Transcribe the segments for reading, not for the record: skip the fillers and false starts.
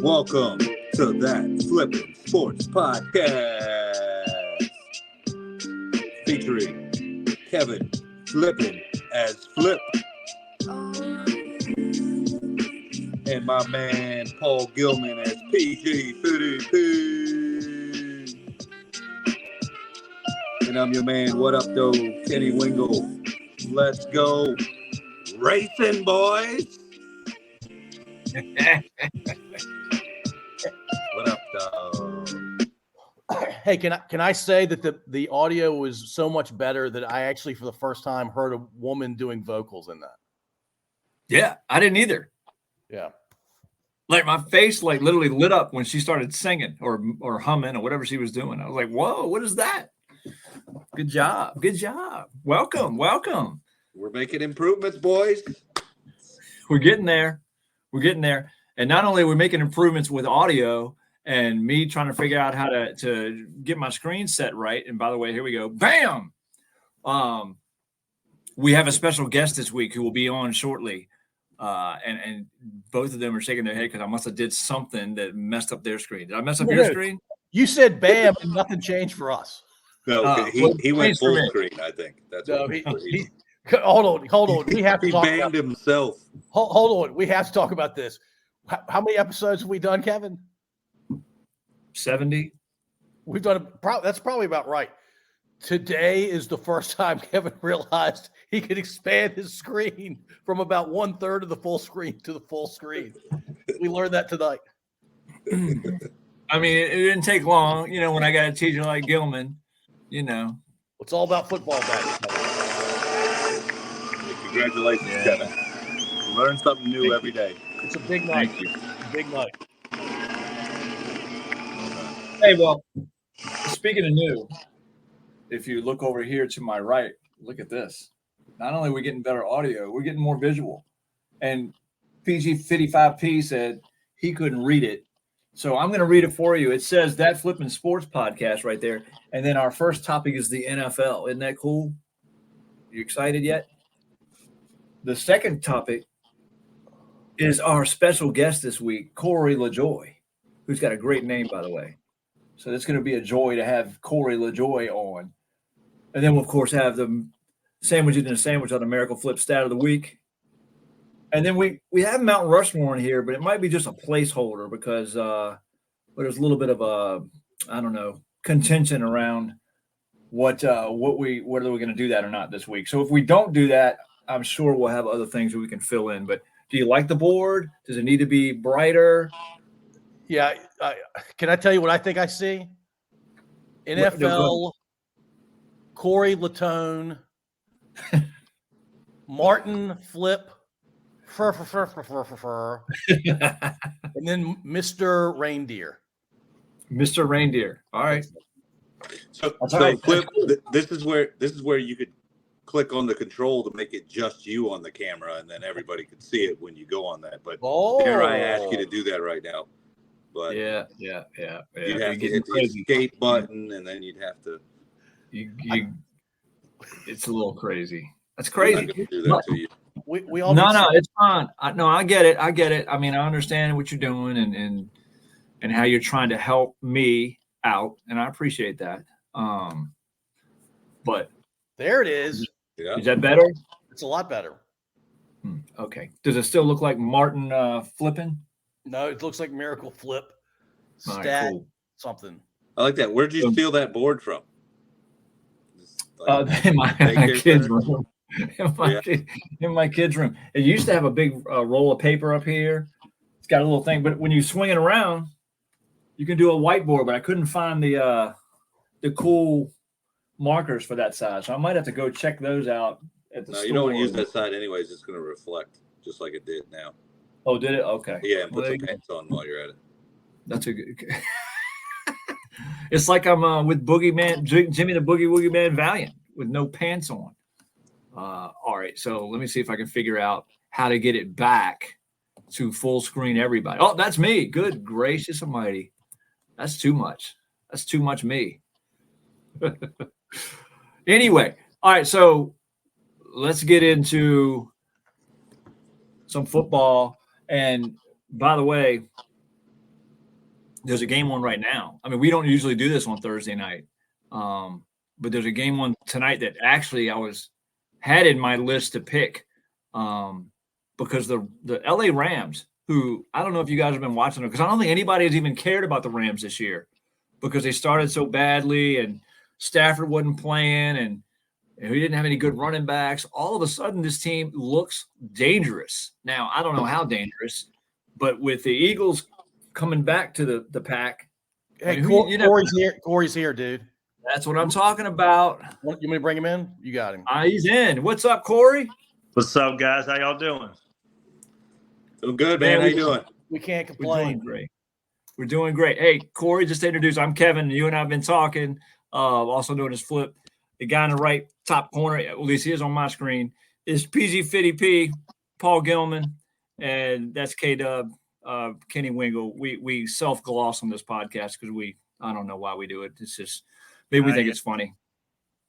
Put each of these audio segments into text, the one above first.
Welcome to that Flippin' Sports Podcast, featuring Kevin Flippin' as Flip and my man Paul Gilman as PG-CDP. And I'm your man, what up though, Kenny Wingle. Let's go racing, boys. What up, dog? Hey, can I say that the audio was so much better that I actually for the first time heard a woman doing vocals in that. Yeah, I didn't either. Yeah. Like my face like literally lit up when she started singing or humming or whatever she was doing. I was like, whoa, what is that? Good job. Good job. Welcome. Welcome. We're making improvements, boys. We're getting there. We're getting there. And not only are we making improvements with audio and me trying to figure out how to get my screen set right. And by the way, here we go. Bam. We have a special guest this week who will be on shortly. And both of them are shaking their head because I must have did something that messed up their screen. Did I mess up your screen? You said bam and nothing changed for us. No, he went full screen, I think. That's No, what he hold on. We have to talk banned about himself. Hold on. We have to talk about this. How many episodes have we done, Kevin? 70. We've done that's probably about right. Today is the first time Kevin realized he could expand his screen from about 1/3 of the full screen to the full screen. We learned that tonight. I mean, it didn't take long, when I got a teacher like Gilman, It's all about football back. Congratulations, Kevin. You learn something new every day. It's a big night. Thank you. Big night. Hey, well, speaking of new, if you look over here to my right, look at this. Not only are we getting better audio, we're getting more visual. And PG55P said he couldn't read it. So I'm going to read it for you. It says that Flippin' Sports Podcast right there. And then our first topic is the NFL. Isn't that cool? You excited yet? The second topic is our special guest this week, Corey Lajoie, who's got a great name, by the way. So it's going to be a joy to have Corey Lajoie on. And then we'll, of course, have the sandwich in a sandwich on the Miracle Flip Stat of the Week. And then we have Mount Rushmore in here, but it might be just a placeholder because there's a little bit of contention around whether we're going to do that or not this week. So if we don't do that, I'm sure we'll have other things that we can fill in. But do you like the board? Does it need to be brighter? Yeah. Can I tell you what I think I see? NFL, Corey Lajoie, Martin Flip, and then Mr. Reindeer. Mr. Reindeer. All right. So right. Flip, this is where you could click on the control to make it just you on the camera, and then everybody could see it when you go on that. But dare I ask you to do that right now? But yeah. You'd have to hit the escape button, and then you'd have to. It's a little crazy. That's crazy. Do that to you. We all no, it's fine. I get it. I mean, I understand what you're doing and how you're trying to help me out, and I appreciate that. But there it is. Yeah. Is that better? It's a lot better. Okay. Does it still look like Martin flipping? No, it looks like Miracle Flip. All Stat right, cool. something. I like that. Where'd you steal that board from? In my kids' room. In my kids' room. It used to have a big roll of paper up here. It's got a little thing, but when you swing it around, you can do a whiteboard. But I couldn't find the cool markers for that size, so I might have to go check those out at the store. You don't want to use that side anyways. It's going to reflect just like it did now. Oh, did it? Okay. Yeah, and put some pants on while you're at it. That's a good. It's like I'm with Boogeyman, Jimmy the Boogie Woogie Man Valiant with no pants on. All right, so let me see if I can figure out how to get it back to full screen everybody. Oh, that's me. Good gracious almighty. That's too much. That's too much me. Anyway, all right, so let's get into some football. And by the way, there's a game on right now. I mean, we don't usually do this on Thursday night, but there's a game on tonight that actually I had in my list to pick because the LA Rams, who I don't know if you guys have been watching them, because I don't think anybody has even cared about the Rams this year because they started so badly and Stafford wasn't playing and we didn't have any good running backs. All of a sudden, this team looks dangerous. Now, I don't know how dangerous, but with the Eagles coming back to the pack. Hey, Corey's here. Corey's here, dude. That's what I'm talking about. You want me to bring him in? You got him. He's in. What's up, Corey? What's up, guys? How y'all doing? Doing good, man. How you doing? We can't complain. We're doing great. We're doing great. Hey, Corey, just to introduce, I'm Kevin. You and I have been talking, also known as Flip. The guy in the right top corner, at least he is on my screen, is PG Fitty P, Paul Gilman, and that's K-Dub, Kenny Wingle. We self-gloss on this podcast because I don't know why we do it. It's just maybe we think it's funny.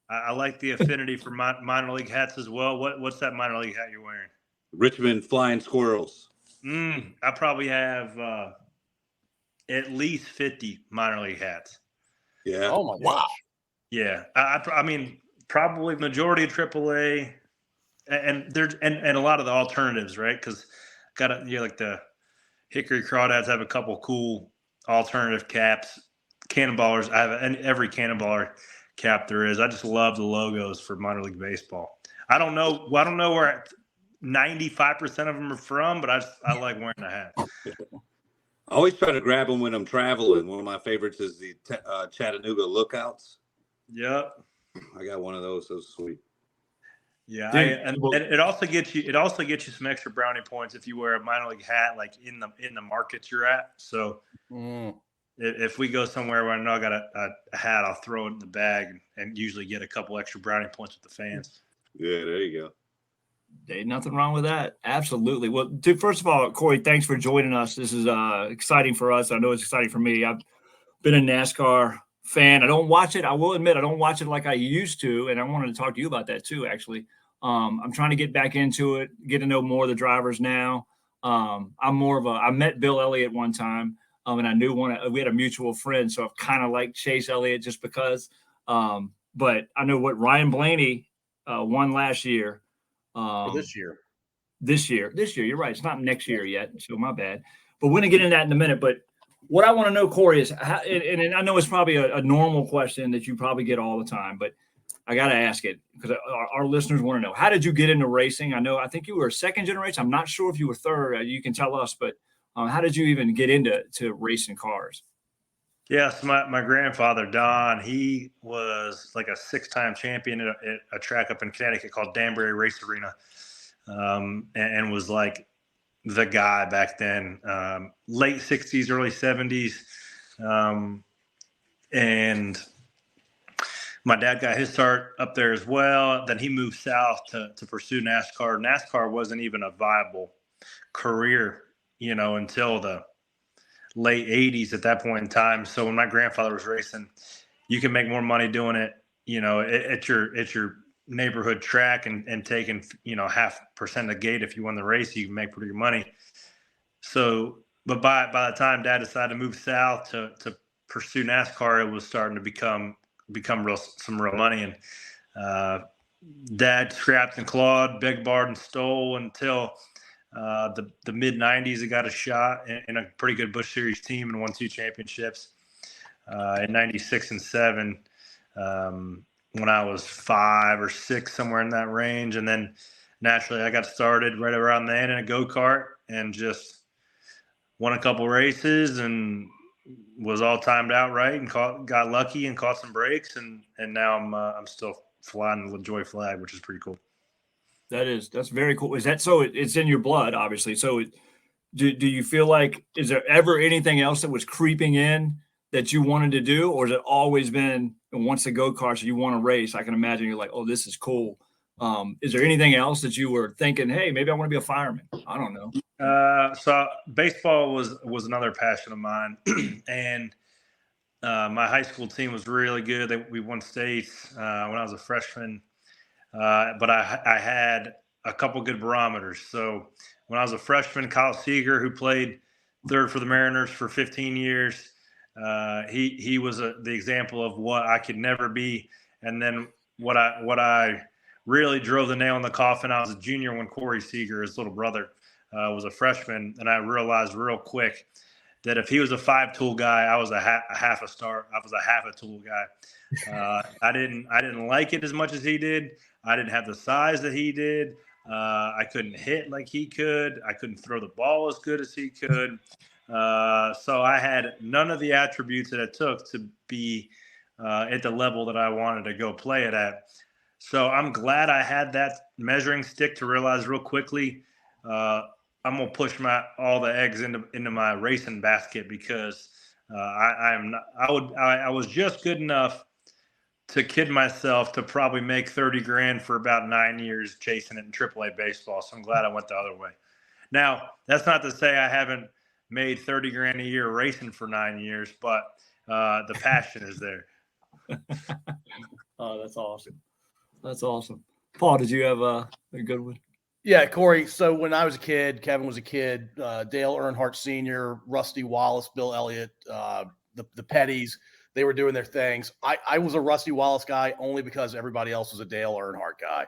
I like the affinity for minor league hats as well. What's that minor league hat you're wearing? Richmond Flying Squirrels. I probably have at least 50 minor league hats. Yeah. Oh my gosh. Yeah, I mean, probably majority of AAA, and there's and a lot of the alternatives, right? Because like the Hickory Crawdads have a couple cool alternative caps, Cannonballers. I have every Cannonballer cap there is. I just love the logos for minor league baseball. I don't know where 95% of them are from, but I like wearing the hat. I always try to grab them when I'm traveling. One of my favorites is the Chattanooga Lookouts. Yep, I got one of those. Those sweet. Yeah, and it also gets you some extra brownie points if you wear a minor league hat like in the markets you're at. So if we go somewhere where I know I got a hat, I'll throw it in the bag and usually get a couple extra brownie points with the fans. Yeah, there you go. Ain't nothing wrong with that. Absolutely. Well, dude, first of all, Corey, thanks for joining us. This is exciting for us. I know it's exciting for me. I've been a NASCAR fan. I don't watch it. I will admit I don't watch it like I used to, and I wanted to talk to you about that too. Actually, I'm trying to get back into it, get to know more of the drivers now. I met Bill Elliott one time, and I knew we had a mutual friend, so I've kind of liked Chase Elliott just because. But I know what Ryan Blaney won last year. This year, you're right. It's not next year yet, so my bad. But we're gonna get into that in a minute. But what I want to know, Corey, is how, and I know it's probably a normal question that you probably get all the time, but I got to ask it because our listeners want to know, how did you get into racing? I think you were a second generation. I'm not sure if you were third. You can tell us, but how did you even get into racing cars? Yes, my grandfather, Don, he was like a 6-time champion at a track up in Connecticut called Danbury Race Arena, and was like the guy back then, late 60s, early 70s. And my dad got his start up there as well. Then he moved south to pursue NASCAR. NASCAR wasn't even a viable career, until the late 80s at that point in time. So when my grandfather was racing, you can make more money doing it, at your neighborhood track and taking, 0.5% of the gate. If you won the race, you can make pretty good money. So, but by the time Dad decided to move south to pursue NASCAR, it was starting to become some real money. And Dad scrapped and clawed, begged, barred, and stole until the mid 90s. He got a shot in a pretty good Busch Series team and won 2 championships in 96 and 7 when I was 5 or 6, somewhere in that range. And then naturally I got started right around then in a go-kart and just won a couple races and was all timed out right and got lucky and caught some breaks. And now I'm still flying the Lajoie flag, which is pretty cool. That's very cool. Is that so? It's in your blood, obviously. So, do you feel like, is there ever anything else that was creeping in that you wanted to do, or has it always been once the go-karts you want to race? I can imagine you're like, oh, this is cool. Is there anything else that you were thinking, hey, maybe I want to be a fireman? I don't know. So baseball was another passion of mine, and my high school team was really good. We won states when I was a freshman. But I had a couple good barometers. So when I was a freshman, Kyle Seager, who played third for the Mariners for 15 years, He was the example of what I could never be. And then what I really drove the nail in the coffin. I was a junior when Corey Seager, his little brother, was a freshman, and I realized real quick that if he was a 5-tool guy, I was a half a star. I was a half a tool guy. I didn't like it as much as he did. I didn't have the size that he did. I couldn't hit like he could. I couldn't throw the ball as good as he could. So I had none of the attributes that it took to be at the level that I wanted to go play it at. So I'm glad I had that measuring stick to realize real quickly I'm gonna push all the eggs into my racing basket, because I was just good enough to kid myself to probably make 30 grand for about 9 years chasing it in AAA baseball. So I'm glad I went the other way. Now, that's not to say I haven't made 30 grand a year racing for 9 years, but the passion is there. Oh, that's awesome. That's awesome. Paul, did you have a good one? Yeah, Corey. So when I was a kid, Kevin was a kid, Dale Earnhardt Sr., Rusty Wallace, Bill Elliott, the Petties, they were doing their things. I was a Rusty Wallace guy only because everybody else was a Dale Earnhardt guy.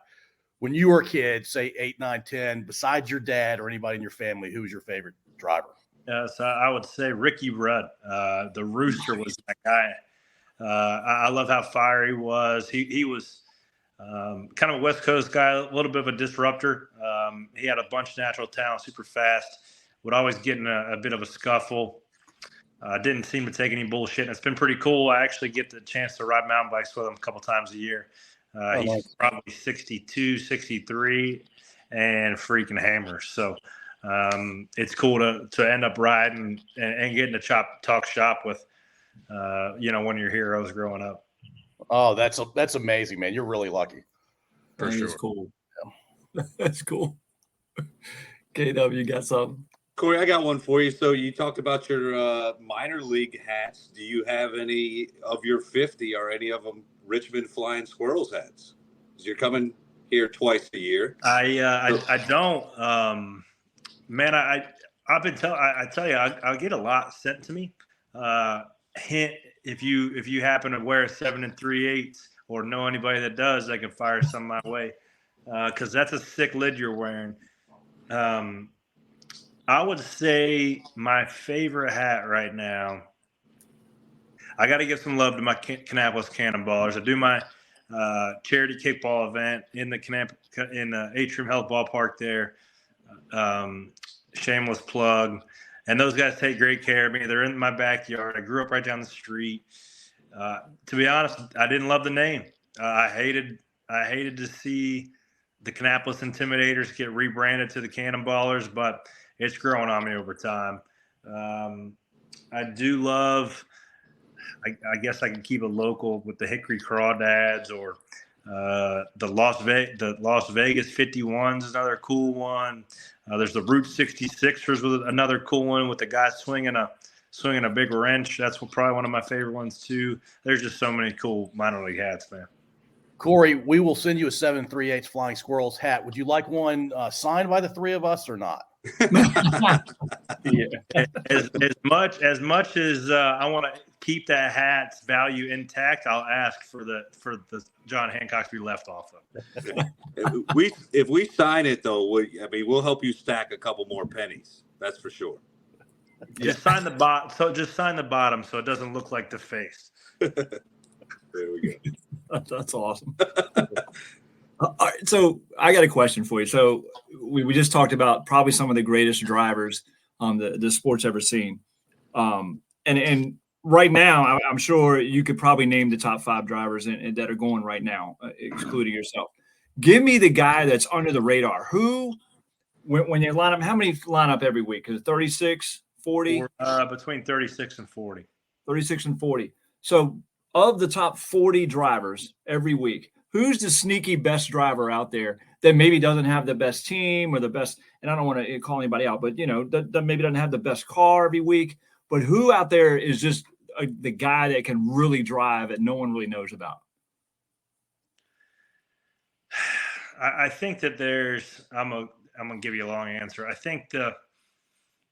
When you were a kid, say 8, 9, 10, besides your dad or anybody in your family, who was your favorite driver? So I would say Ricky Rudd. The Rooster was that guy. I love how fiery he was. He was kind of a West Coast guy, a little bit of a disruptor. He had a bunch of natural talent, super fast, would always get in a bit of a scuffle. Didn't seem to take any bullshit. And it's been pretty cool. I actually get the chance to ride mountain bikes with him a couple times a year. He's nice. Probably 62, 63, and freaking hammer. So it's cool to end up riding and getting to talk shop with, one of your heroes growing up. Oh, that's amazing, man. You're really lucky. For sure. That's cool. Yeah. That's cool. KW, you got something? Corey, I got one for you. So you talked about your minor league hats. Do you have any of your 50? Are any of them Richmond Flying Squirrels hats? Because you're coming here twice a year. I don't. Man, I've been I tell you, I get a lot sent to me. Hint, if you happen to wear a 7 3/8 or know anybody that does, they can fire some my way, because that's a sick lid you're wearing. I would say my favorite hat right now, I got to give some love to my Kannapolis Cannonballers. I do my charity kickball event in the Atrium Health Ballpark there. Shameless plug. And those guys take great care of me. They're in my backyard. I grew up right down the street. To be honest, I didn't love the name. I hated to see the Kannapolis Intimidators get rebranded to the Cannonballers, but it's growing on me over time. I do love, I guess I can keep it local with the Hickory Crawdads, or the Las Vegas 51s is another cool one. There's the Route 66ers with another cool one with the guy swinging a big wrench. That's probably one of my favorite ones too. There's just so many cool minor league hats, man. Corey, we will send you a 7 3/8 Flying Squirrels hat. Would you like one signed by the three of us or not? Yeah. As much as I want to keep that hat's value intact, I'll ask for the John Hancock to be left off of. If we sign it though, we'll help you stack a couple more pennies. That's for sure. Just sign the bottom, so it doesn't look like the face. There we go. That's awesome. All right, so I got a question for you. So we just talked about probably some of the greatest drivers the sport's ever seen. And right now, I'm sure you could probably name the top 5 drivers that are going right now, excluding yourself. Give me the guy that's under the radar. Who, when you line up, how many line up every week? Is it 36, 40? Between 36 and 40. 36 and 40. So of the top 40 drivers every week, who's the sneaky best driver out there that maybe doesn't have the best team or the best, and I don't want to call anybody out, but, that maybe doesn't have the best car every week, but who out there is just the guy that can really drive that no one really knows about? I think that I'm going to give you a long answer. I think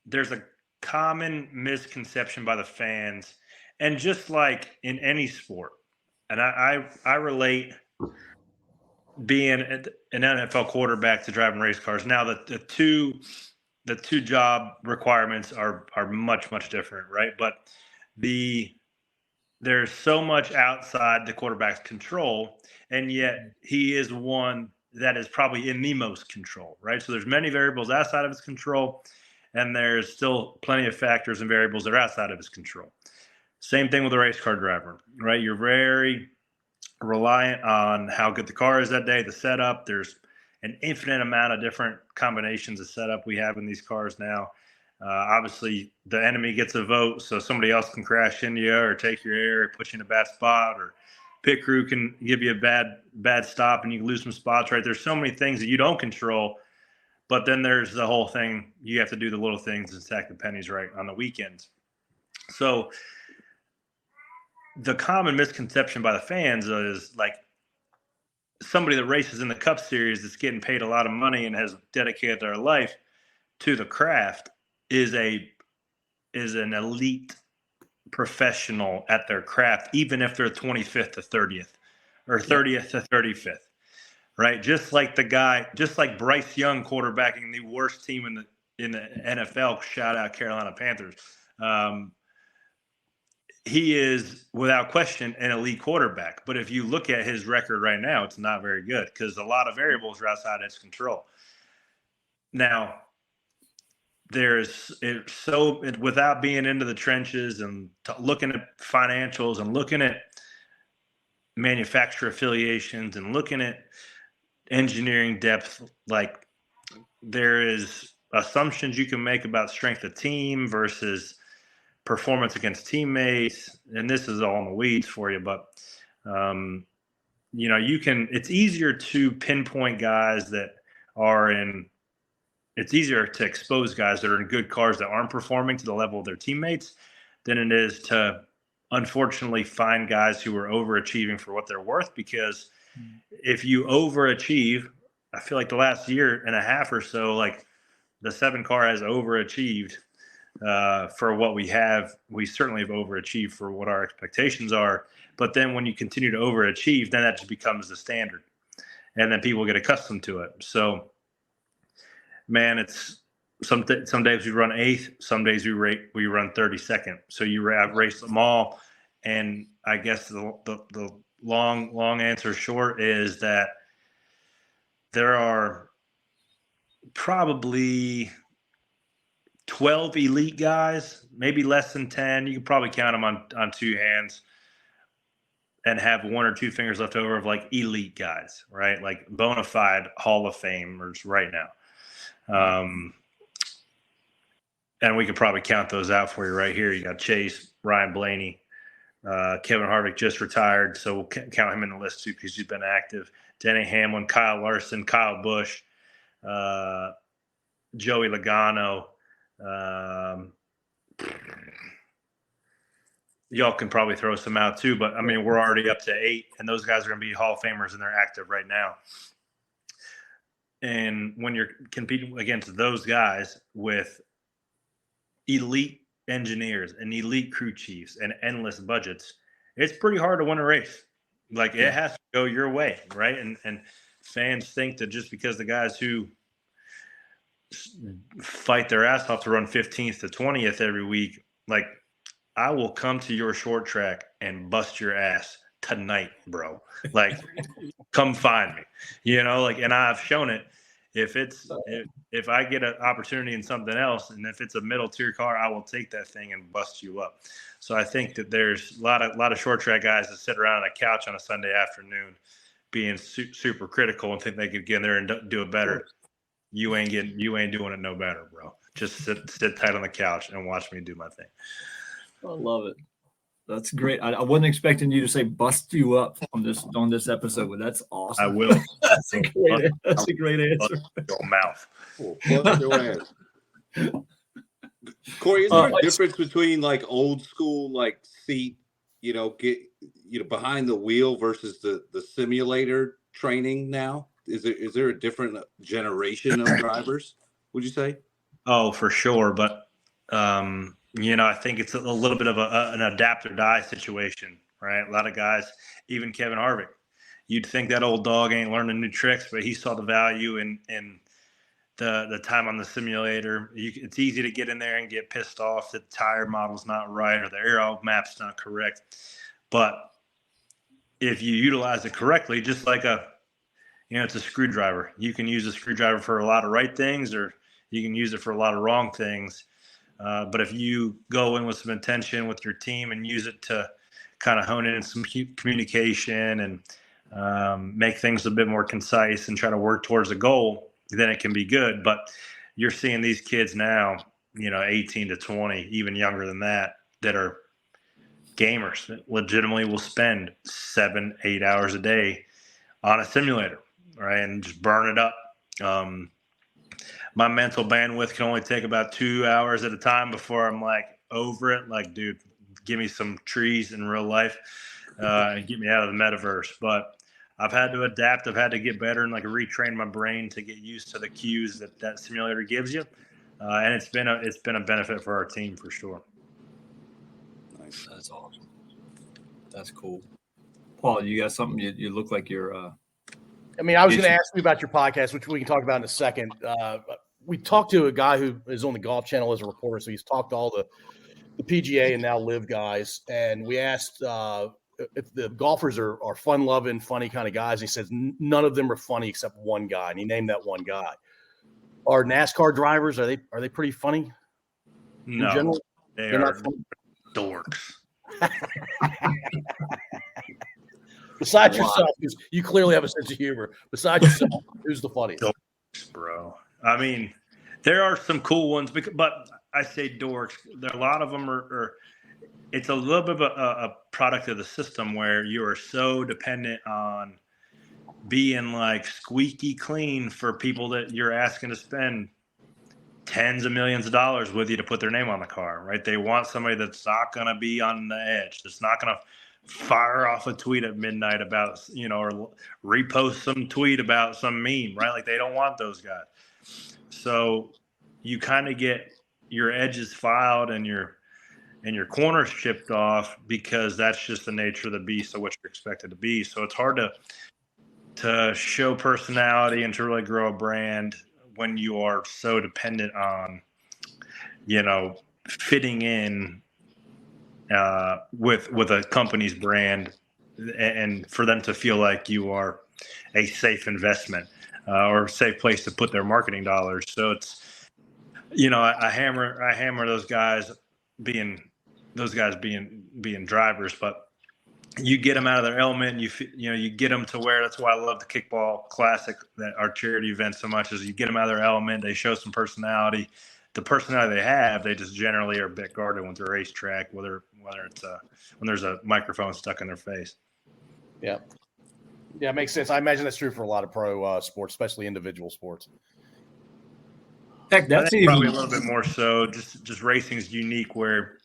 there's a common misconception by the fans, And just like in any sport, and I relate being an NFL quarterback to driving race cars. Now the two job requirements are much different, right? But there's so much outside the quarterback's control, and yet he is one that is probably in the most control, right? So there's many variables outside of his control, and there's still plenty of factors and variables that are outside of his control. Same thing with a race car driver, right? You're very reliant on how good the car is that day, the setup. There's an infinite amount of different combinations of setup we have in these cars now. Obviously, the enemy gets a vote, so somebody else can crash into you or take your air or put you in a bad spot, or pit crew can give you a bad stop and you can lose some spots, right? There's so many things that you don't control, but then there's the whole thing. You have to do the little things and stack the pennies right on the weekends. So the common misconception by the fans is like somebody that races in the Cup Series that's getting paid a lot of money and has dedicated their life to the craft is an elite professional at their craft, even if they're 25th to 30th or 30th to 35th, right? Just like Bryce Young quarterbacking the worst team in the NFL, shout out Carolina Panthers. He is without question an elite quarterback, but if you look at his record right now, it's not very good because a lot of variables are outside his control. Now, without being into the trenches and looking at financials and looking at manufacturer affiliations and looking at engineering depth, like there is assumptions you can make about strength of team versus performance against teammates, and this is all in the weeds for you, but it's easier to pinpoint guys that are it's easier to expose guys that are in good cars that aren't performing to the level of their teammates than it is to unfortunately find guys who are overachieving for what they're worth, because if you overachieve, I feel like the last year and a half or so, like the 7 car has overachieved for what we have. We certainly have overachieved for what our expectations are. But then when you continue to overachieve, then that just becomes the standard. And then people get accustomed to it. So, man, it's some days we run 8th, some days we run 32nd. So you race them all. And I guess the long answer short is that there are probably 12 elite guys, maybe less than 10. You can probably count them on 2 hands and have 1 or 2 fingers left over of like elite guys, right? Like bona fide Hall of Famers right now. And we could probably count those out for you right here. You got Chase, Ryan Blaney, Kevin Harvick just retired, so we'll count him in the list too because he's been active. Denny Hamlin, Kyle Larson, Kyle Busch, Joey Logano. Y'all can probably throw some out too, but I mean, we're already up to 8, and those guys are going to be Hall of Famers, and they're active right now. And when you're competing against those guys with elite engineers and elite crew chiefs and endless budgets, it's pretty hard to win a race. Like it has to go your way, right? And fans think that just because the guys who fight their ass off to run 15th to 20th every week, like I will come to your short track and bust your ass tonight, bro. Like come find me, like, and I've shown it. If I get an opportunity in something else, and if it's a middle tier car, I will take that thing and bust you up. So I think that there's a lot of short track guys that sit around on a couch on a Sunday afternoon being super critical and think they could get in there and do it better. You ain't doing it no better, bro. Just sit tight on the couch and watch me do my thing. I love it. That's great. I wasn't expecting you to say "bust you up" on this episode, but that's awesome. I will. That's a great answer. Your mouth. Bust your ass. Corey, is there a difference between like old school like seat, behind the wheel versus the simulator training now? Is there a different generation of drivers, would you say? Oh, for sure. But I think it's a little bit of an adapt or die situation, right? A lot of guys, even Kevin Harvick, you'd think that old dog ain't learning new tricks, but he saw the value in the time on the simulator. It's easy to get in there and get pissed off that the tire model's not right or the aero map's not correct. But if you utilize it correctly, just like it's a screwdriver. You can use a screwdriver for a lot of right things, or you can use it for a lot of wrong things. But if you go in with some intention with your team and use it to kind of hone in some communication and make things a bit more concise and try to work towards a goal, then it can be good. But you're seeing these kids now, 18 to 20, even younger than that are gamers that legitimately will spend 7-8 hours a day on a simulator, right? And just burn it up. My mental bandwidth can only take about 2 hours at a time before I'm like over it. Like, dude, give me some trees in real life and get me out of the metaverse. But I've had to adapt. I've had to get better and like retrain my brain to get used to the cues that simulator gives you. And it's been a benefit for our team for sure. Nice. That's awesome. That's cool. Paul, you got something? You look like you're. I was going to ask you about your podcast, which we can talk about in a second. We talked to a guy who is on the Golf Channel as a reporter, so he's talked to all the PGA and now Live guys, and we asked if the golfers are fun-loving, funny kind of guys. He says none of them are funny except one guy, and he named that one guy. Are NASCAR drivers, are they pretty funny? No, in general? They're not dorks. Besides yourself, because you clearly have a sense of humor. Besides yourself, who's the funniest? Dorks, bro. There are some cool ones, but I say dorks. A lot of them are it's a little bit of a product of the system where you are so dependent on being like squeaky clean for people that you're asking to spend tens of millions of dollars with you to put their name on the car, right? They want somebody that's not going to be on the edge, that's not going to fire off a tweet at midnight about, or repost some tweet about some meme, right? Like they don't want those guys. So you kind of get your edges filed and your corners chipped off because that's just the nature of the beast of what you're expected to be. So it's hard to show personality and to really grow a brand when you are so dependent on, fitting in with a company's brand and for them to feel like you are a safe investment or a safe place to put their marketing dollars. So it's, I hammer those guys being drivers, but you get them out of their element. You get them to where, that's why I love the Kickball Classic, that our charity event so much, is you get them out of their element. They show some personality. The personality they have, they just generally are a bit guarded with their racetrack, whether it's when there's a microphone stuck in their face. Yeah, it makes sense. I imagine that's true for a lot of pro sports, especially individual sports. Heck, that's probably a little bit more so. Just racing is unique, where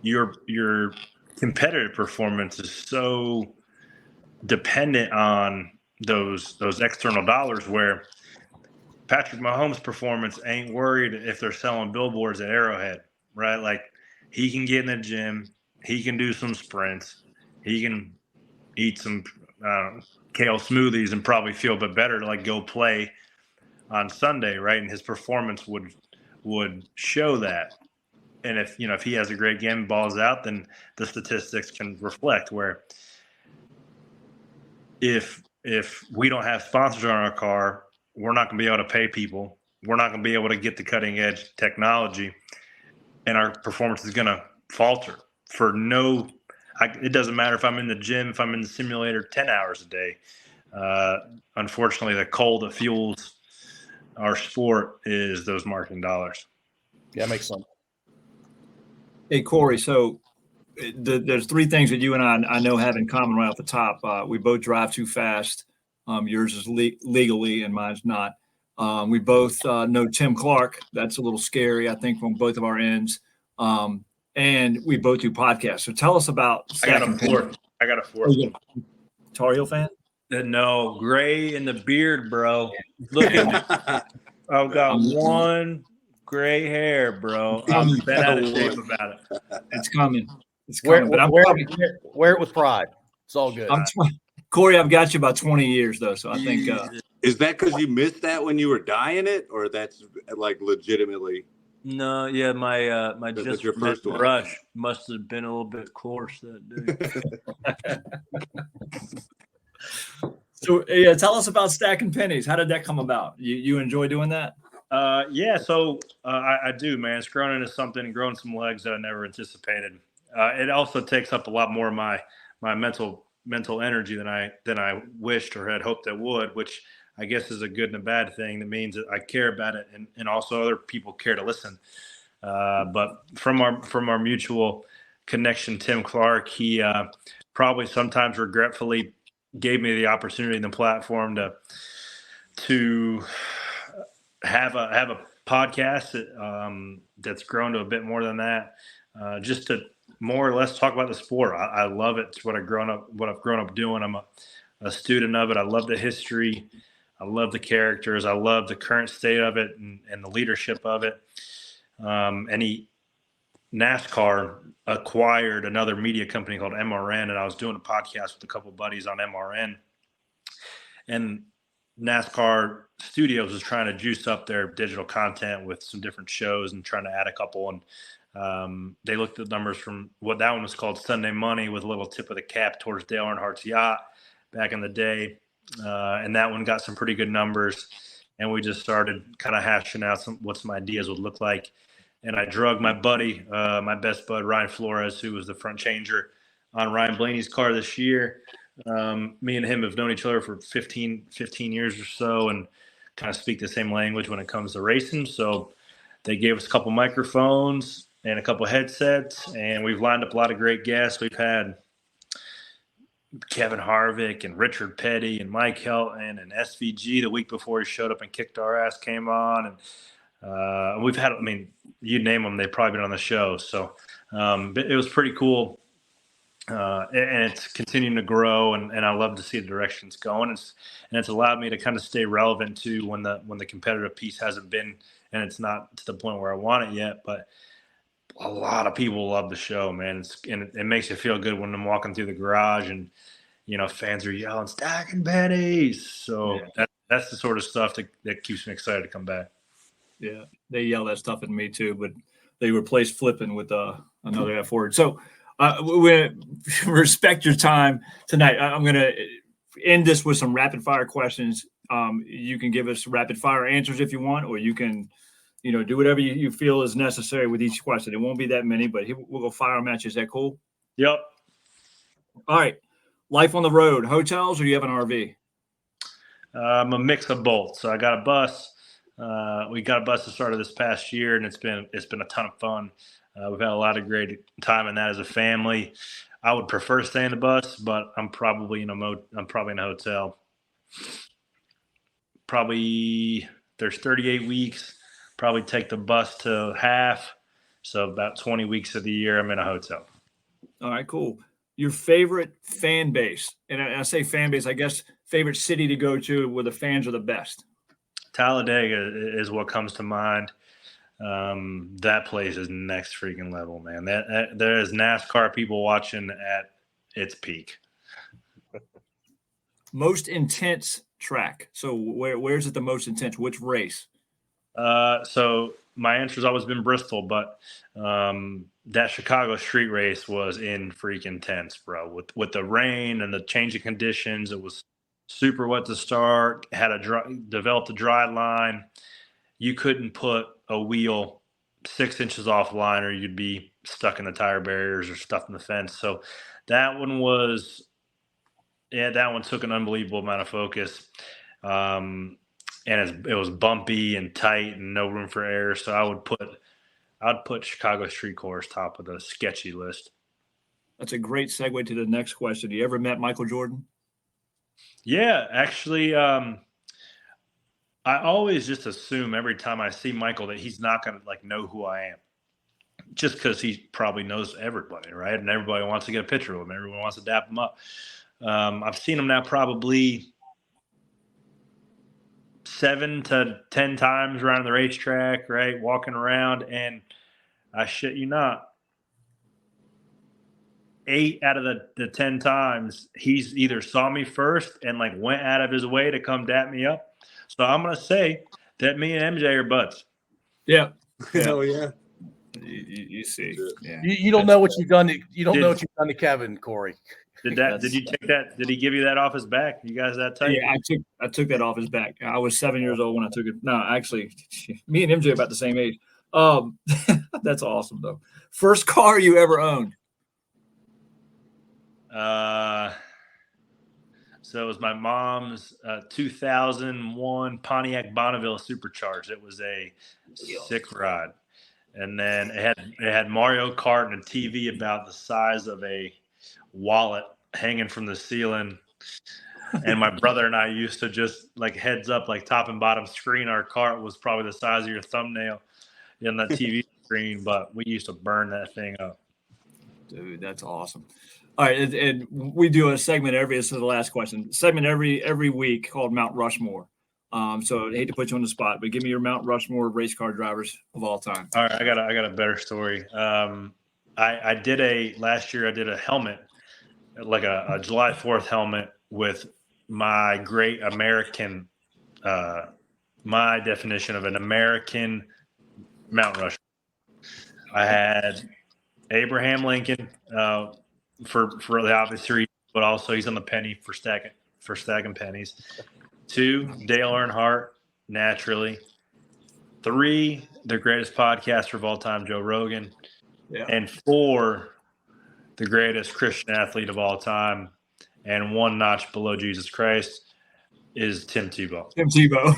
your competitive performance is so dependent on those external dollars, where Patrick Mahomes' performance ain't worried if they're selling billboards at Arrowhead, right? Like, he can get in the gym, he can do some sprints, he can eat some kale smoothies and probably feel a bit better to like go play on Sunday, right? And his performance would show that. And if he has a great game, balls out, then the statistics can reflect. Where if we don't have sponsors on our car, we're not going to be able to pay people. We're not going to be able to get the cutting edge technology, and our performance is going to falter. It doesn't matter if I'm in the gym, if I'm in the simulator 10 hours a day. Unfortunately, the coal that fuels our sport is those marketing dollars. Yeah, that makes sense. Hey, Corey, so there's three things that you and I know have in common right off the top. We both drive too fast. Yours is legally and mine's not. We both know Tim Clark. That's a little scary, I think, from both of our ends. And we both do podcasts. So tell us about. I got a fourth. Tar Heel fan? No, gray in the beard, bro. Look at I've got 1, gray hair, bro. Yeah, I'm bent out of no shape way. about it. It's coming. It's Wear, coming. But I'm wear, probably, wear it with pride. It's all good. Corey, I've got you about 20 years though, so I think Jesus. Is that because you missed that when you were dyeing it, or that's like legitimately? No, yeah, my That's just your for men first one. brush must have been a little bit coarse that day. so. Yeah, tell us about stacking pennies. How did that come about? You enjoy doing that? Yeah, so I do, man. It's grown into something, growing some legs that I never anticipated. It also takes up a lot more of my mental energy than I wished or had hoped it would, which I guess is a good and a bad thing. That means that I care about it, and also other people care to listen. But from our mutual connection, Tim Clark, he probably sometimes regretfully gave me the opportunity and the platform to have a podcast that's grown to a bit more than that, just to more or less talk about the sport. I love it. It's what I've grown up doing. I'm a student of it. I love the history. I love the characters. I love the current state of it and the leadership of it. NASCAR acquired another media company called MRN, and I was doing a podcast with a couple of buddies on MRN, and NASCAR Studios was trying to juice up their digital content with some different shows and trying to add a couple. And they looked at the numbers from what that one was called Sunday Money, with a little tip of the cap towards Dale Earnhardt's yacht back in the day. And that one got some pretty good numbers. And we just started kind of hashing out what some ideas would look like. And I drug my buddy, my best bud, Ryan Flores, who was the front changer on Ryan Blaney's car this year. Me and him have known each other for 15 years or so, and kind of speak the same language when it comes to racing. So they gave us a couple microphones and a couple headsets, and we've lined up a lot of great guests. We've had Kevin Harvick and Richard Petty and Mike Helton and SVG the week before he showed up and kicked our ass came on. And we've had, I mean, you name them, they've probably been on the show. So it was pretty cool. And it's continuing to grow, and I love to see the direction it's going. It's allowed me to kind of stay relevant to when the competitive piece hasn't been, and it's not to the point where I want it yet. But a lot of people love the show, man. It makes you feel good when I'm walking through the garage and fans are yelling "stacking pennies." So that's the sort of stuff that keeps me excited to come back. Yeah, they yell that stuff at me too, but they replaced flipping with another F word. So we respect your time tonight. I'm going to end this with some rapid fire questions. You can give us rapid fire answers if you want, or you can, do whatever you feel is necessary with each question. It won't be that many, but we'll go fire them at you. Is that cool? Yep. All right. Life on the road, hotels, or do you have an RV? I'm a mix of both. So I got a bus. We got a bus that started this past year, and it's been a ton of fun. We've had a lot of great time in that as a family. I would prefer staying in the bus, but I'm probably in a hotel. Probably there's 38 weeks. Probably take the bus to half. So about 20 weeks of the year, I'm in a hotel. All right, cool. Your favorite fan base, and I say fan base, I guess favorite city to go to where the fans are the best. Talladega is what comes to mind. That place is next freaking level, man. There is NASCAR people watching at its peak. Most intense track. So where's it the most intense? Which race? So my answer's always been Bristol, but that Chicago street race was in freaking tense, bro. With the rain and the changing conditions, it was super wet to start. Developed a dry line. You couldn't put a wheel 6 inches offline, or you'd be stuck in the tire barriers or stuffed in the fence. So that one took an unbelievable amount of focus. And it was bumpy and tight and no room for error. So I'd put Chicago Street Course top of the sketchy list. That's a great segue to the next question. You ever met Michael Jordan? Yeah, actually, I always just assume every time I see Michael that he's not going to know who I am, just because he probably knows everybody, right? And everybody wants to get a picture of him. Everyone wants to dap him up. I've seen him now probably 7 to 10 times around the racetrack, right? Walking around, and I shit you not, 8 out of the 10 times he's either saw me first and like went out of his way to come dap me up. So I'm gonna say that me and MJ are buds. Yeah. Hell yeah. You see. Yeah. You don't know what you've done. You don't know what you've done to Kevin, Corey. Did you take that? Did he give you that off his back? You guys that tight? Yeah, I took that off his back. I was 7 years old when I took it. No, actually, me and MJ about the same age. That's awesome though. First car you ever owned? So it was my mom's 2001 Pontiac Bonneville Supercharged. It was a sick ride, and then it had Mario Kart and a TV about the size of a wallet hanging from the ceiling. And my brother and I used to just like heads up, like top and bottom screen. Our cart was probably the size of your thumbnail in that TV screen, but we used to burn that thing up. Dude, that's awesome. All right, and we do a segment this is the last question. Segment every week called Mount Rushmore. So I hate to put you on the spot, but give me your Mount Rushmore race car drivers of all time. All right, I got a better story. Last year I did a helmet, like a July 4th helmet with my great American, my definition of an American Mount Rushmore. I had Abraham Lincoln for the obvious reason, but also he's on the penny for stacking pennies. 2, Dale Earnhardt, naturally. 3, the greatest podcaster of all time, Joe Rogan. Yeah. And 4, the greatest Christian athlete of all time, and 1 notch below Jesus Christ is Tim Tebow. Tim Tebow.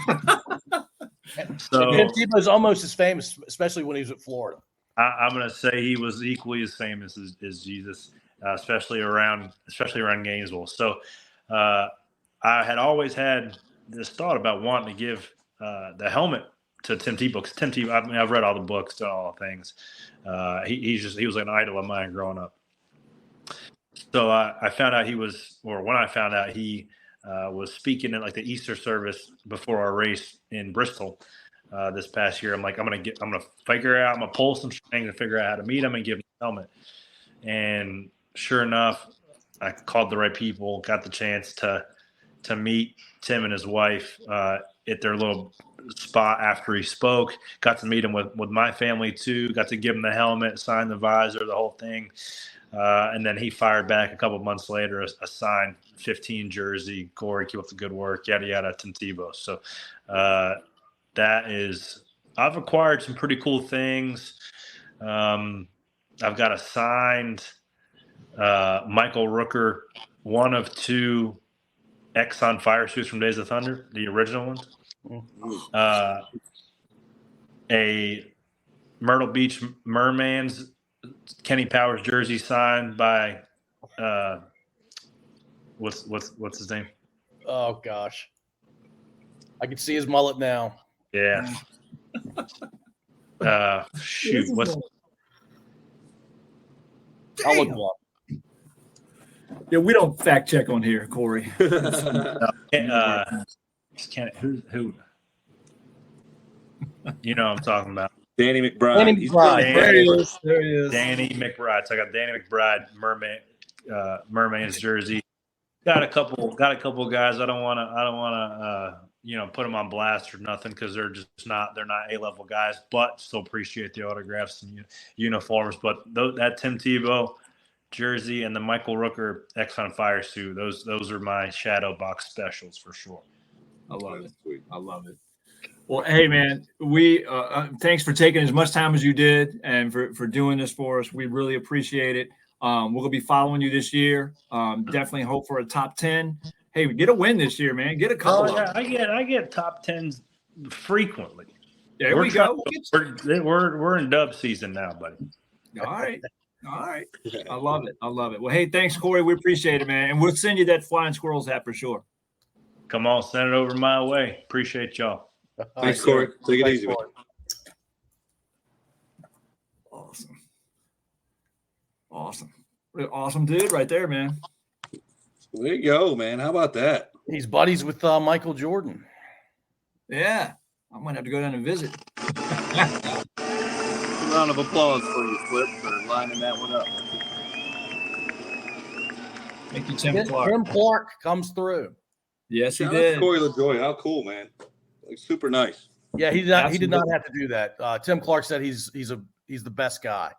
So Tim Tebow is almost as famous, especially when he was at Florida. I'm going to say he was equally as famous as Jesus, especially around Gainesville. So I had always had this thought about wanting to give the helmet to Tim Tebow. Because Tim Tebow, I mean, I've read all the books, done all the things. He was an idol of mine growing up. So I found out when I found out he was speaking at like the Easter service before our race in Bristol this past year. I'm like, I'm gonna figure out, I'm gonna pull some strings and figure out how to meet him and give him a helmet. And sure enough, I called the right people, got the chance to meet Tim and his wife at their little spot after he spoke. Got to meet him with my family too. Got to give him the helmet, sign the visor, the whole thing. And then he fired back a couple of months later a signed 15 jersey. Corey, keep up the good work, yada yada, Tim Tebow. So I've acquired some pretty cool things. I've got a signed Michael Rooker, one of 2 Exxon fire suits from Days of Thunder, the original ones. A Myrtle Beach Mermans Kenny Powers jersey signed by what's his name? Oh gosh, I can see his mullet now. Yeah. Shoot, what's? I'll look him up. Yeah, we don't fact check on here, Corey. Who? You know what I'm talking about. Danny McBride. Danny McBride. There he is. Danny McBride. So I got Danny McBride Mermaid's jersey. Got a couple guys. I don't want to put them on blast or nothing because they're not A-level guys, but still appreciate the autographs and uniforms. But that Tim Tebow jersey and the Michael Rooker Exxon fire suit, those are my shadow box specials for sure. I love it. I love it. Well, hey man, we thanks for taking as much time as you did and for doing this for us. We really appreciate it. We're gonna be following you this year. Definitely hope for a top 10. Hey, we get a win this year, man. Get a couple. I get top 10s frequently. There we go. We're in dub season now, buddy. All right. I love it. Well, hey, thanks, Corey. We appreciate it, man. And we'll send you that Flying Squirrels hat for sure. Come on, send it over my way. Appreciate y'all. Thanks, Corey. Take it easy. Awesome dude right there, man. There you go, man. How about that? He's buddies with Michael Jordan. Yeah, I might have to go down and visit. Round of applause for you, Flip, for lining that one up. Thank you, Tim Clark. Tim Clark comes through. Yes, he Shout out to did. Corey Lajoie. How cool, man. Like, super nice. Yeah, he did not Absolutely. have to do that. Tim Clark said he's the best guy.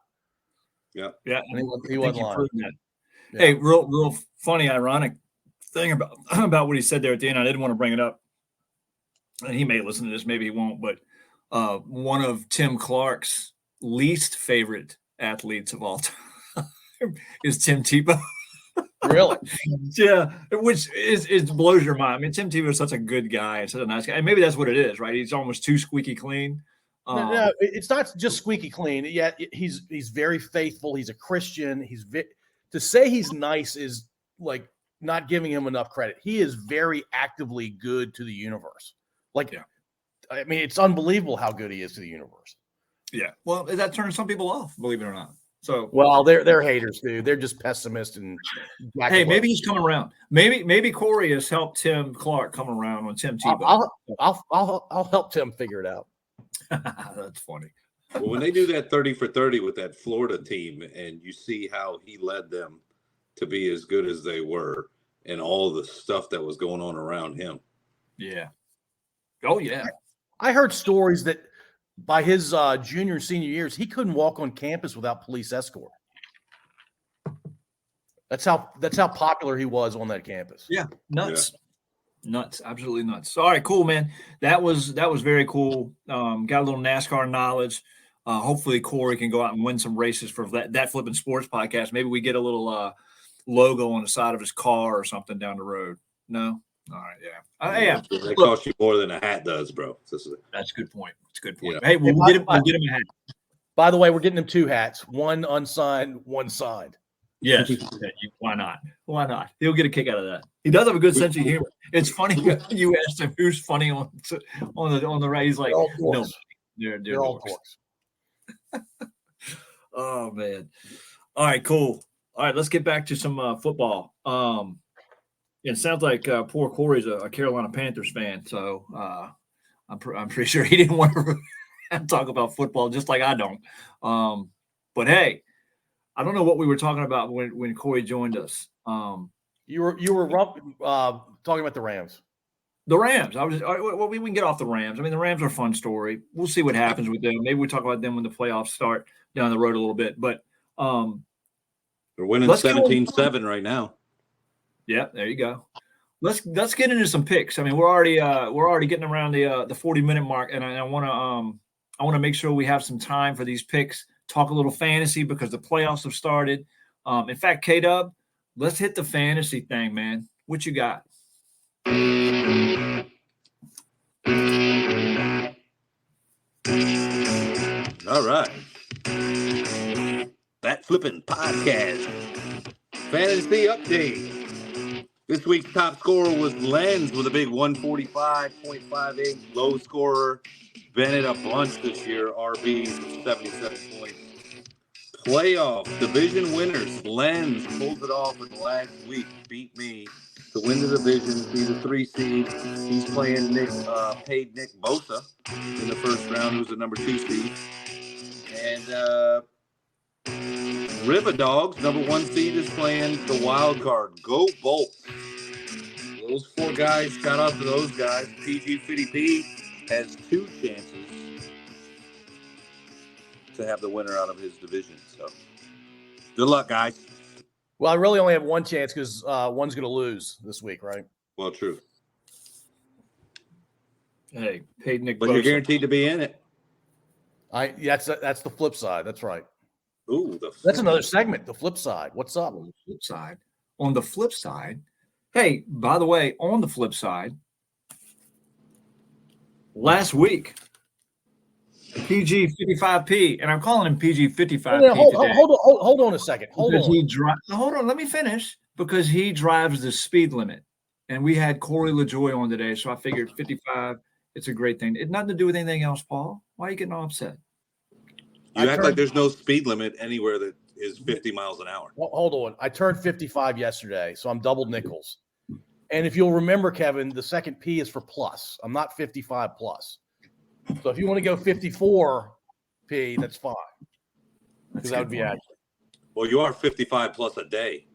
Yeah. Yeah, And he I think wasn't you lying. proved that. Yeah. Hey, real funny, ironic thing about what he said there at the end. I didn't want to bring it up, and he may listen to this, maybe he won't. But one of Tim Clark's least favorite athletes of all time is Tim Tebow. Really? Yeah, which is blows your mind. I mean, Tim Tebow is such a good guy and such a nice guy, and maybe that's what it is, right? He's almost too squeaky clean. No, it's not just squeaky clean. Yeah, he's very faithful. He's a Christian. To say he's nice is like not giving him enough credit. He is very actively good to the universe. Like, Yeah. I mean, it's unbelievable how good he is to the universe. Yeah, well, that turns some people off, believe it or not. So, Well, they're haters, dude. They're just pessimists and hey, maybe he's coming around. Maybe Corey has helped Tim Clark come around on Tim Tebow. I'll help Tim figure it out. That's funny. Well, when they do that 30 for 30 with that Florida team, and you see how he led them to be as good as they were, and all the stuff that was going on around him. Yeah. Oh yeah. I heard stories that by his junior and senior years, he couldn't walk on campus without police escort. That's how popular he was on that campus. Yeah. Nuts. Nuts. Absolutely nuts. All right, cool, man. That was very cool. Got a little NASCAR knowledge. Hopefully Corey can go out and win some races for that Flipping Sports podcast. Maybe we get a little logo on the side of his car or something down the road. No? All right, yeah. Yeah. That costs you more than a hat does, bro. That's a good point. It's a good point. Yeah. Hey, we'll get him a hat. By the way, we're getting him 2 hats, one unsigned, one signed. Yes. Why not? Why not? He'll get a kick out of that. He does have a good sense of humor. It's funny. You asked him who's funny on the right. He's like, no, they're all dorks. Oh man. All right, cool. All right, let's get back to some football. It sounds like poor Corey's a Carolina Panthers fan, so I'm pretty sure he didn't want to talk about football, just like I don't. But hey, I don't know what we were talking about when Corey joined us. You were talking about the Rams. The Rams. We can get off the Rams. I mean, the Rams are a fun story. We'll see what happens with them. Maybe we talk about them when the playoffs start down the road a little bit. But they're winning 17-7 right now. Yeah, there you go. Let's get into some picks. I mean, we're already getting around the 40-minute mark, and I want to make sure we have some time for these picks. Talk a little fantasy because the playoffs have started. In fact, K-Dub, let's hit the fantasy thing, man. What you got? All right. That Flipping Podcast. Fantasy update. This week's top scorer was Lenz with a big 145.58. Low scorer, Bennett a bunch this year. RB 77 points. Playoff division winners. Lenz pulled it off in the last week. Beat me to win the division, be the 3 seed. He's playing paid Nick Bosa in the first round, who's the number 2 seed. And Riva Dogs, number 1 seed, is playing the wild card. Go Bolts. Those 4 guys, shout out to those guys. PG 50P has 2 chances to have the winner out of his division. So good luck, guys. Well, I really only have 1 chance because one's going to lose this week, right? Well, true. Hey, paid Nick But Bosa. you're guaranteed to be in it. That's the flip side. That's right. Ooh, That's another segment. The flip side. What's up? On the flip side, hey, by the way, on the flip side, last week, PG 55P, and I'm calling him PG 55P. Hold on a second. Hold on. Let me finish. Because he drives the speed limit, and we had Corey Lajoie on today, so I figured 55. It's a great thing. It's nothing to do with anything else, Paul. Why are you getting all upset? You act like there's no speed limit anywhere that is 50 miles an hour. Hold on. I turned 55 yesterday, so I'm double nickels. And if you'll remember, Kevin, the second P is for plus. I'm not 55 plus. So if you want to go 54 P, that's fine. Because that would be accurate. Well, you are 55 plus a day.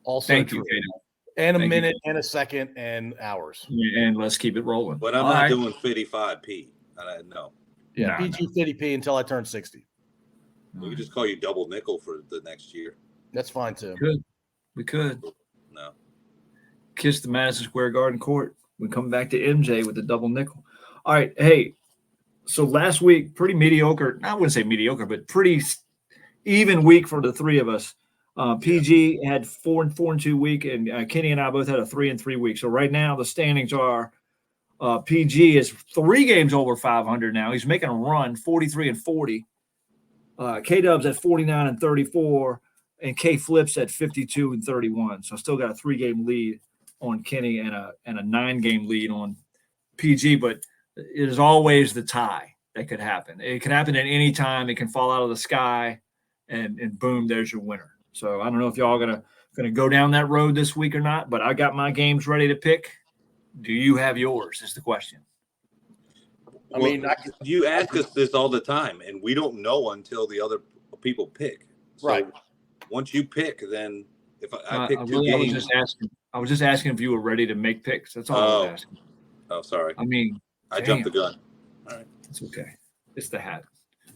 Also Thank true. you, Kato. And a Thank minute and a second and hours. And let's keep it rolling. But I'm not doing 55P. No. Yeah, No, PG 50P until I turn 60. We could just call you double nickel for the next year. That's fine too. We could. No. Kiss the Madison Square Garden court. We come back to MJ with the double nickel. All right. Hey, so last week, pretty mediocre. I wouldn't say mediocre, but pretty even week for the three of us. PG had 4-2 week, and Kenny and I both had a 3-3 week. So right now the standings are PG is 3 games over 500 now. He's making a run, 43-40. K-Dub's at 49-34, and K Flips at 52-31. So still got a 3-game lead on Kenny and a 9-game lead on PG. But it is always the tie that could happen. It can happen at any time. It can fall out of the sky, and boom, there's your winner. So I don't know if y'all gonna go down that road this week or not, but I got my games ready to pick. Do you have yours? Is the question. I mean, you ask us this all the time, and we don't know until the other people pick. So right. Once you pick, then if I pick two really, games, I was just asking if you were ready to make picks. That's all I was asking. Oh, sorry. I mean, I jumped the gun. All right, it's okay. It's the hat.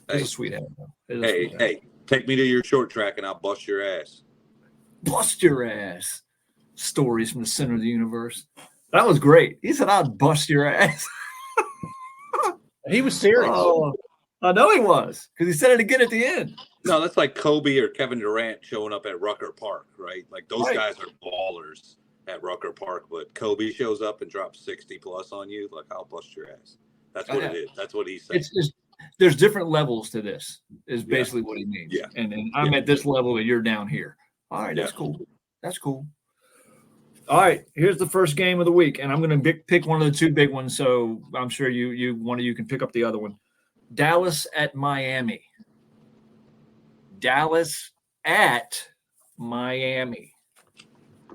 It's a sweet hat, though. Hey, take me to your short track, and I'll bust your ass. Bust your ass. Stories from the center of the universe. That was great. He said, "I'd bust your ass." He was serious. Oh, I know he was, because he said it again at the end. No, that's like Kobe or Kevin Durant showing up at Rucker Park, right? Like those guys are ballers at Rucker Park, but Kobe shows up and drops 60 plus on you. Like, I'll bust your ass. That's what it is. That's what he's saying. There's different levels to this, is basically what he means. Yeah. And I'm at this level and you're down here. All right, that's cool. That's cool. All right, here's the first game of the week, and I'm going to pick one of the 2 big ones, so I'm sure one of you can pick up the other one. Dallas at Miami. Dallas at Miami.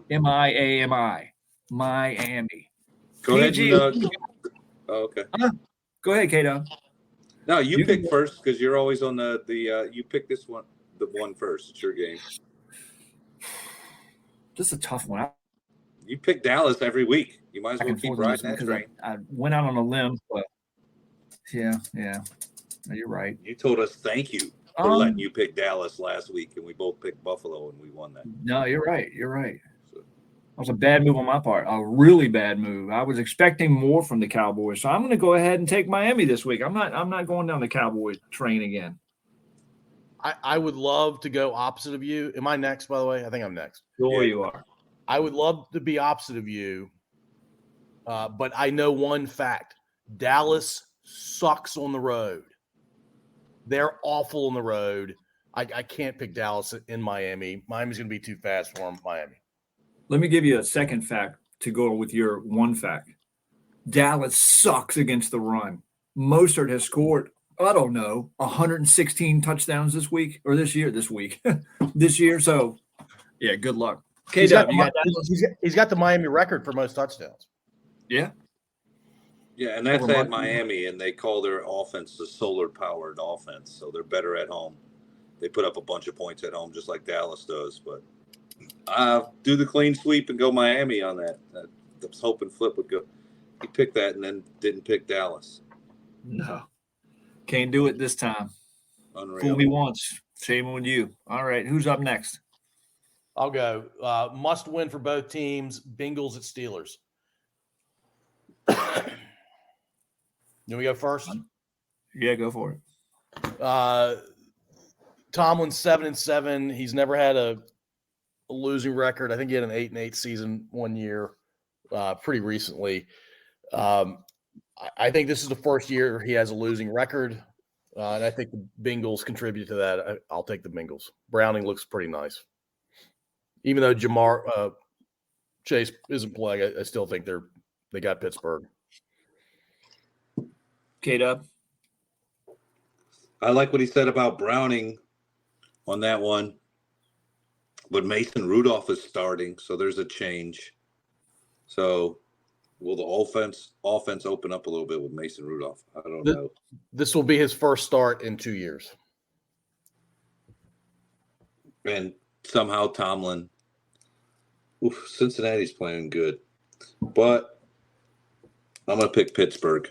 Miami. Miami. Go ahead. Okay. Go ahead, Kato. No, you pick first because you're always on the you pick this one, the one first. It's your game. This is a tough one. You pick Dallas every week. You might as well keep riding that train. I went out on a limb, but yeah. No, you're right. You told us thank you for letting you pick Dallas last week, and we both picked Buffalo, and we won that. No, you're right. You're right. That was a bad move on my part. A really bad move. I was expecting more from the Cowboys, so I'm going to go ahead and take Miami this week. I'm not going down the Cowboys train again. I would love to go opposite of you. Am I next, by the way? I think I'm next. Sure, you are. I would love to be opposite of you, but I know one fact. Dallas sucks on the road. They're awful on the road. I can't pick Dallas in Miami. Miami's going to be too fast for them, Miami. Let me give you a second fact to go with your one fact. Dallas sucks against the run. Mostert has scored, I don't know, 116 touchdowns this week or this year. This year. So, yeah, good luck. He's got the Miami record for most touchdowns. Yeah. Yeah, and that's at Miami, and they call their offense the solar-powered offense, so they're better at home. They put up a bunch of points at home just like Dallas does, but do the clean sweep and go Miami on that. I was hoping Flip would go. He picked that and then didn't pick Dallas. No. Can't do it this time. Unreal. Fool me once. Shame on you. All right, who's up next? I'll go. Must win for both teams. Bengals at Steelers. Do we go first? Yeah, go for it. Tomlin's 7-7. He's never had a losing record. I think he had an 8-8 season one year, pretty recently. I think this is the first year he has a losing record, and I think the Bengals contribute to that. I'll take the Bengals. Browning looks pretty nice. Even though Jamar Chase isn't playing, I still think they got Pittsburgh. K-Dub. I like what he said about Browning on that one. But Mason Rudolph is starting, so there's a change. So will the offense open up a little bit with Mason Rudolph? I don't know. This will be his first start in 2 years. And somehow Tomlin, Cincinnati's playing good. But I'm going to pick Pittsburgh.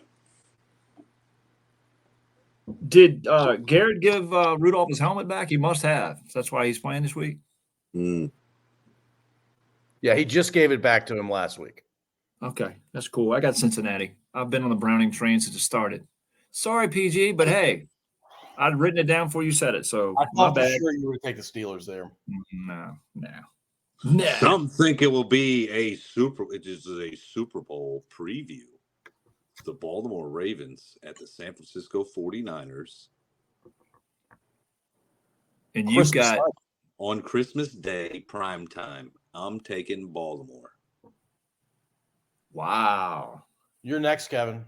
Did Garrett give Rudolph his helmet back? He must have. That's why he's playing this week. Yeah, he just gave it back to him last week. Okay, that's cool. I got Cincinnati. I've been on the Browning train since it started. Sorry, PG, but hey, I'd written it down before you said it. So I my thought for bad. sure you were going to take the Steelers there. No. Some think it will be it is a Super Bowl preview. The Baltimore Ravens at the San Francisco 49ers. And you've got on Christmas Day, prime time. I'm taking Baltimore. Wow. You're next, Kevin.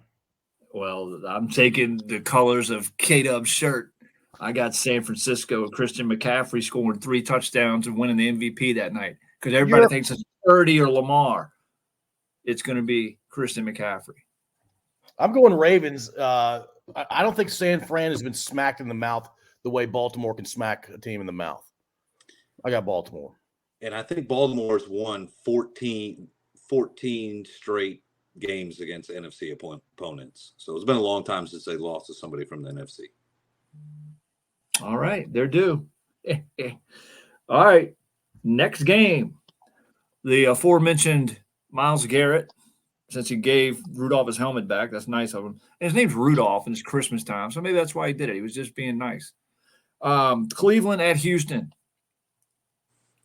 Well, I'm taking the colors of K-Dub's shirt. I got San Francisco and Christian McCaffrey scoring 3 touchdowns and winning the MVP that night. Because everybody thinks it's Purdy or Lamar. It's going to be Christian McCaffrey. I'm going Ravens. I don't think San Fran has been smacked in the mouth the way Baltimore can smack a team in the mouth. I got Baltimore. And I think Baltimore's won 14 straight games against NFC opponents. So it's been a long time since they lost to somebody from the NFC. All right, they're due. All right, next game. The aforementioned Myles Garrett, since he gave Rudolph his helmet back, that's nice of him. And his name's Rudolph, and it's Christmas time, so maybe that's why he did it. He was just being nice. Cleveland at Houston.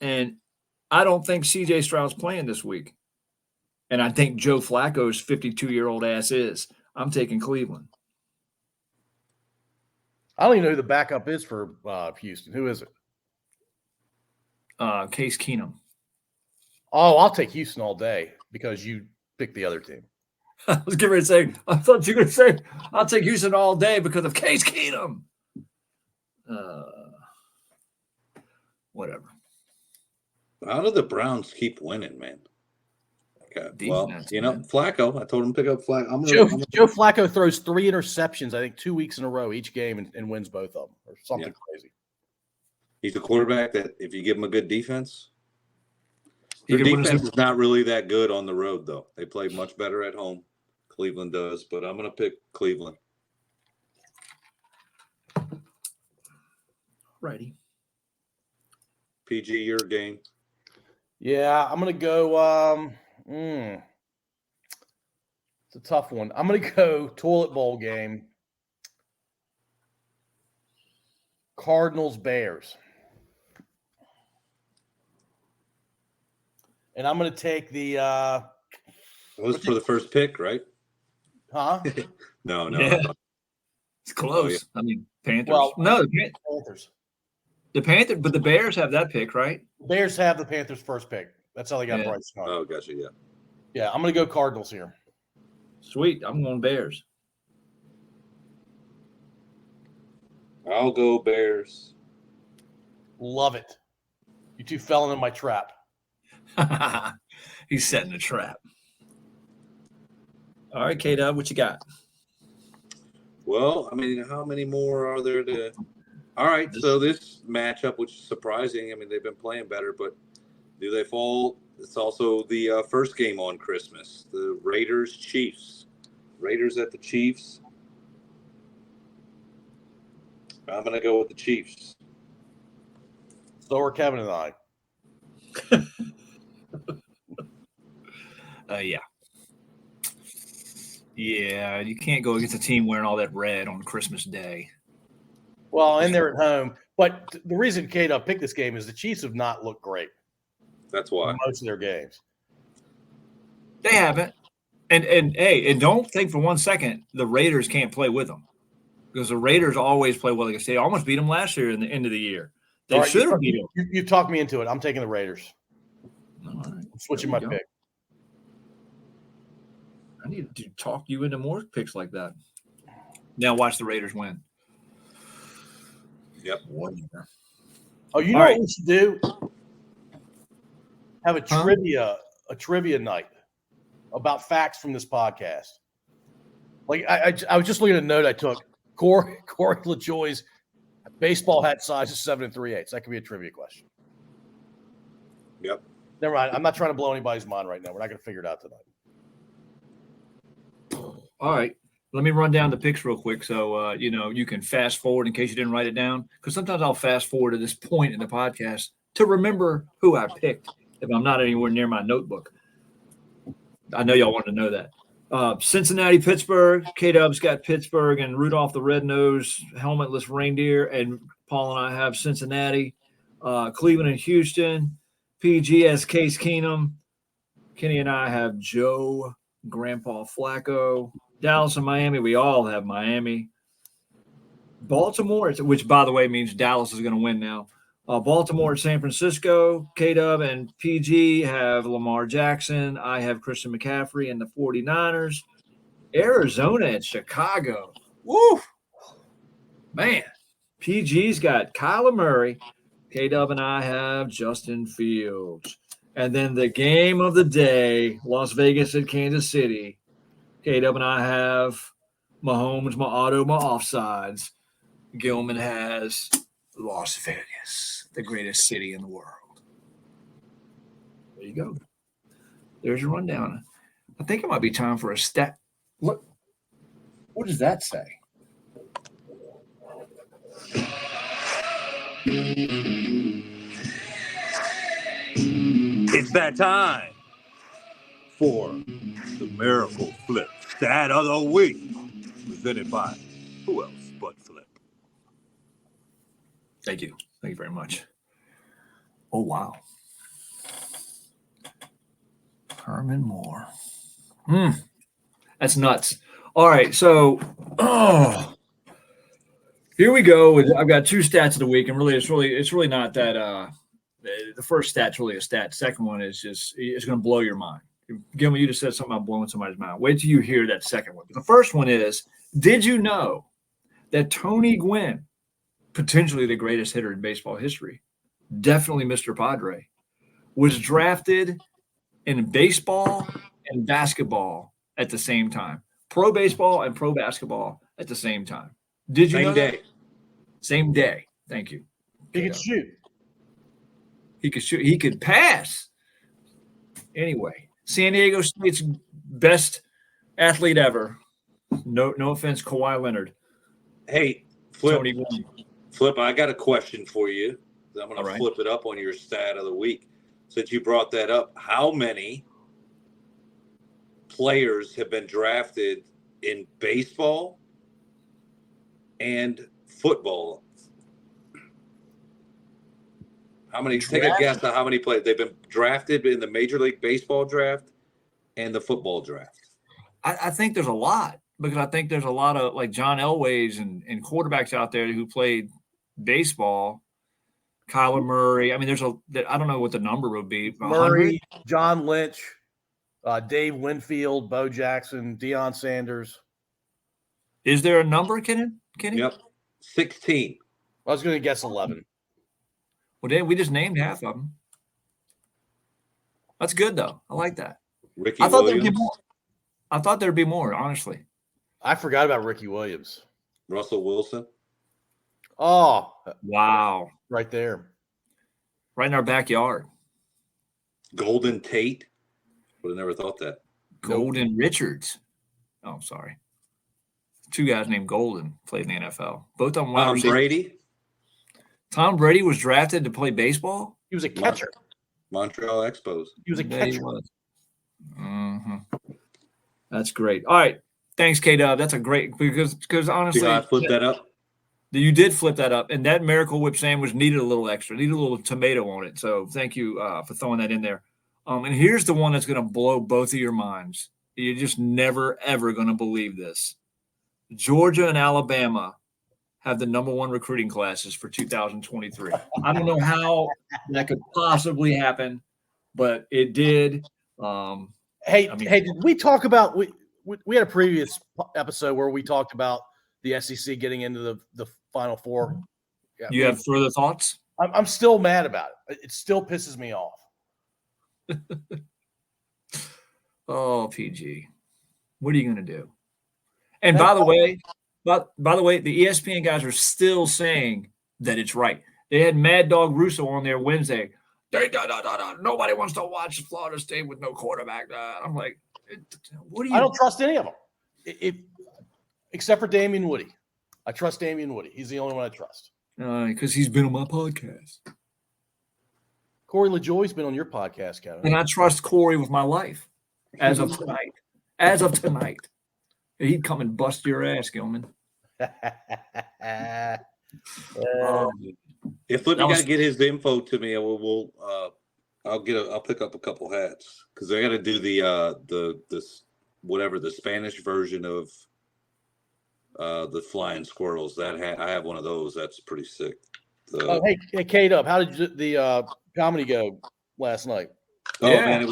And I don't think C.J. Stroud's playing this week. And I think Joe Flacco's 52-year-old ass is. I'm taking Cleveland. I don't even know who the backup is for Houston. Who is it? Case Keenum. Oh, I'll take Houston all day because you picked the other team. I was getting ready to say, I thought you were going to say, I'll take Houston all day because of Case Keenum. Whatever. How do the Browns keep winning, man? Okay. Well, Defense, Flacco. I told him to pick up Flacco. Joe Flacco throws 3 interceptions, I think, 2 weeks in a row each game and wins both of them or something crazy. He's a quarterback that if you give him a good defense, their defense is not really that good on the road, though. They play much better at home. Cleveland does, but I'm going to pick Cleveland. Righty. PG, your game. Yeah, I'm going to go it's a tough one. I'm going to go toilet bowl game. Cardinals, Bears. And I'm going to take the That was for the first pick, right? huh? No. Yeah. It's close. Oh, yeah. I mean, Panthers. Well, no, Panthers. the Panthers, but the Bears have that pick, right? Bears have the Panthers' first pick. That's how they got Bryce Young. Oh, gotcha. Yeah. Yeah, I'm going to go Cardinals here. Sweet. I'm going Bears. I'll go Bears. Love it. You two fell into my trap. He's setting a trap. All right, K-Dub, what you got? Well, I mean, how many more are there to – all right, so this matchup, which is surprising, I mean, they've been playing better, but do they fall? It's also the first game on Christmas, the Raiders-Chiefs. Raiders at the Chiefs. I'm going to go with the Chiefs. So are Kevin and I. Yeah. Yeah, you can't go against a team wearing all that red on Christmas Day. Well, and they're at home. But the reason K-Dub picked this game is the Chiefs have not looked great. That's why. In most of their games. They haven't. And don't think for 1 second the Raiders can't play with them. Because the Raiders always play well against. They almost beat them last year in the end of the year. They should have beat them. You talked me into it. I'm taking the Raiders. All right. I'm switching my pick. I need to talk you into more picks like that. Now watch the Raiders win. Yep. Whatever. Oh, you know what we should do? Have a trivia night. about facts from this podcast. Like I was just looking at a note I took. Corey Lajoie's baseball hat size is 7 3/8. That could be a trivia question. Yep. Never mind. I'm not trying to blow anybody's mind right now. We're not going to figure it out tonight. All right. Let me run down the picks real quick so you can fast forward in case you didn't write it down. Because sometimes I'll fast forward to this point in the podcast to remember who I picked if I'm not anywhere near my notebook. I know y'all want to know that. Cincinnati, Pittsburgh. K-Dub's got Pittsburgh and Rudolph the Red-Nosed Helmetless Reindeer. And Paul and I have Cincinnati. Cleveland and Houston. PG has Case Keenum. Kenny and I have Joe Grandpa Flacco. Dallas and Miami, we all have Miami. Baltimore, which, by the way, means Dallas is going to win now. Baltimore at San Francisco. K-Dub and PG have Lamar Jackson. I have Christian McCaffrey and the 49ers. Arizona at Chicago. Woo! Man. PG's got Kyler Murray. K-Dub and I have Justin Fields. And then the game of the day, Las Vegas at Kansas City. K-Dub and I have Mahomes, my auto, my offsides. Gilman has Las Vegas, the greatest city in the world. There you go. There's your rundown. I think it might be time for a stat. What does that say? It's that time for the Miracle Flip Stat of the Week, presented by who else but Flip? Thank you. Thank you very much. Oh, wow. Herman Moore. That's nuts. All right, so here we go. I've got two stats of the week, and it's really not that. The first stat's really a stat. Second one is it's going to blow your mind. Gilman, you just said something about blowing somebody's mind. Wait till you hear that second one. The first one is: did you know that Tony Gwynn, potentially the greatest hitter in baseball history, definitely Mr. Padre, was drafted in baseball and basketball at the same time? Pro baseball and pro basketball at the same time. Did you know that? Same day. Thank you. He could shoot. He could shoot. He could pass. Anyway, San Diego State's best athlete ever. No offense, Kawhi Leonard. Hey, Flip, I got a question for you. I'm going to flip it up on your stat of the week. Since you brought that up, how many players have been drafted in baseball and football? How many? Take a guess at how many players they've been drafted in the Major League Baseball draft and the football draft. I think there's a lot, because I think there's a lot of like John Elways and quarterbacks out there who played baseball. Kyler Murray. I mean, I don't know what the number would be. Murray, John Lynch, Dave Winfield, Bo Jackson, Deion Sanders. Is there a number, Kenny? Yep, 16. I was going to guess 11. Well, we just named half of them. That's good, though. I like that. I thought there'd be more. I thought there'd be more, honestly. I forgot about Ricky Williams. Russell Wilson. Oh, wow. Right there. Right in our backyard. Golden Tate. Would have never thought that. Golden Richards. Oh, sorry. Two guys named Golden played in the NFL. Both of them. Tom Brady. Tom Brady was drafted to play baseball. He was a catcher. Montreal Expos. He was a catcher. Mm-hmm. That's great. All right. Thanks, K-Dub. That's a great, because honestly. I flipped that up. You did flip that up. And that Miracle Whip sandwich needed a little extra, needed a little tomato on it. So thank you for throwing that in there. And here's the one that's going to blow both of your minds. You're just never, ever going to believe this. Georgia and Alabama have the number one recruiting classes for 2023. I don't know how that could possibly happen, but it did. Hey, did we talk about we had a previous episode where we talked about the SEC getting into the Final Four. Yeah, you have further thoughts? I'm still mad about it. It still pisses me off. Oh, PG, what are you going to do? And by the way, the ESPN guys are still saying that it's right. They had Mad Dog Russo on there Wednesday. Nobody wants to watch Florida State with no quarterback. I'm like, what do you? I don't trust any of them, except for Damian Woody. I trust Damian Woody. He's the only one I trust. Because he's been on my podcast. Corey Lajoie's been on your podcast, Kevin. And I trust Corey with my life as of tonight. As of tonight. He'd come and bust your ass, Gilman. If Flippy got to get his info to me, I'll pick up a couple hats because I got to do the Spanish version of the flying squirrels. That hat, I have one of those. That's pretty sick. Hey, K-Dub, how did the comedy go last night? Oh man, it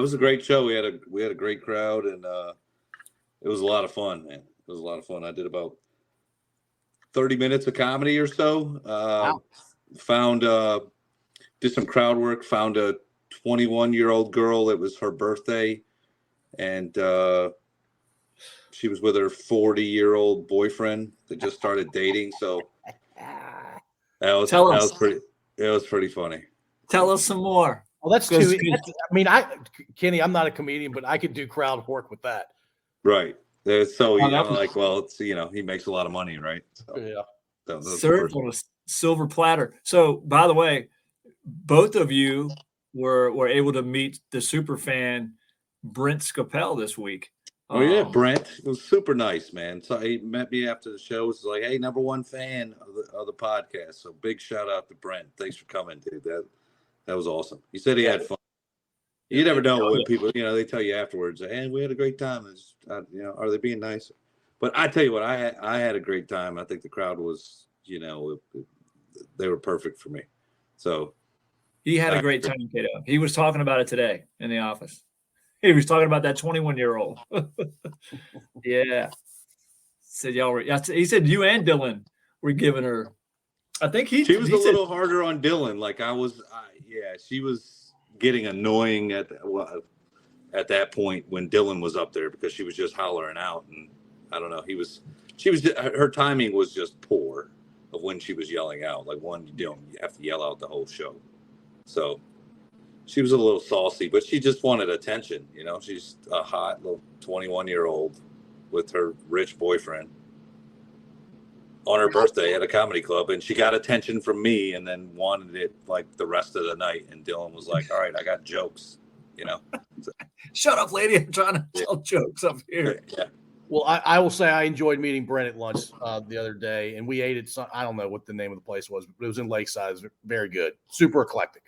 was a great show. We had a great crowd, and it was a lot of fun, man. It was a lot of fun. I did about 30 minutes of comedy or so. Wow. Did some crowd work. Found a 21-year-old girl. It was her birthday, and she was with her 40-year-old boyfriend. They just started dating, so that was pretty funny. Tell us some more. Well, that's too. Kenny, I'm not a comedian, but I could do crowd work with that. Right. So he makes a lot of money, right? So, yeah. Served on a silver platter. So, by the way, both of you were able to meet the super fan Brent Scapel this week. Oh yeah, Brent. It was super nice, man. So he met me after the show. Was like, hey, #1 fan of the podcast. So big shout out to Brent. Thanks for coming, dude. That was awesome. He said he had fun. You never know when people, they tell you afterwards, hey, we had a great time. Are they being nice? But I tell you what, I had a great time. I think the crowd was, they were perfect for me. So he had a great time, kiddo. He was talking about it today in the office. He was talking about that 21-year-old. Yeah. He said you and Dylan were giving her. I think she was a little harder on Dylan. Like she was getting annoying at that point when Dylan was up there because she was just hollering out, and I don't know. Her timing was just poor of when she was yelling out. Like you have to yell out the whole show. So she was a little saucy, but she just wanted attention. She's a hot little 21-year-old with her rich boyfriend on her birthday at a comedy club, and she got attention from me and then wanted it like the rest of the night. And Dylan was like, all right, I got jokes, So, shut up, lady. I'm trying to tell jokes up here. Yeah. Well, I will say I enjoyed meeting Brent at lunch the other day, and we ate at I don't know what the name of the place was, but it was in Lakeside. It was very good. Super eclectic.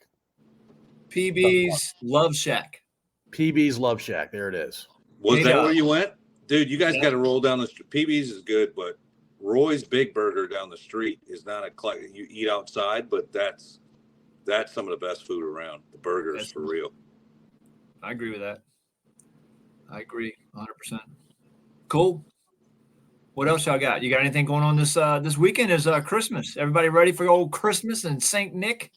PB's Love Shack. PB's Love Shack. There it is. Was that where you went? Dude, you guys got to roll down the street. PB's is good, but Roy's Big Burger down the street is not you eat outside, but that's some of the best food around. The burgers for real. I agree with that. I agree 100%. Cool. What else y'all got? You got anything going on this weekend? Is Christmas? Everybody ready for old Christmas and St. Nick?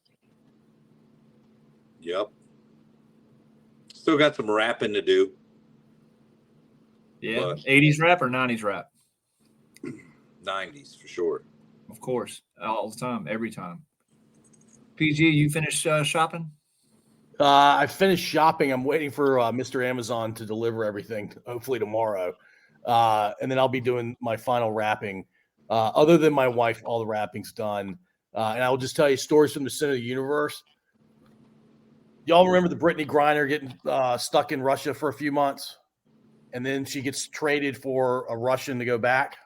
Yep. Still got some rapping to do. Yeah. 80s rap or 90s rap? 90s for sure. Of course. All the time. Every time. PG, you finished shopping? I finished shopping. I'm waiting for Mr. Amazon to deliver everything, hopefully tomorrow. And then I'll be doing my final wrapping. Other than my wife, all the wrapping's done. And I will just tell you stories from the center of the universe. Y'all remember the Brittany Griner getting stuck in Russia for a few months? And then she gets traded for a Russian to go back.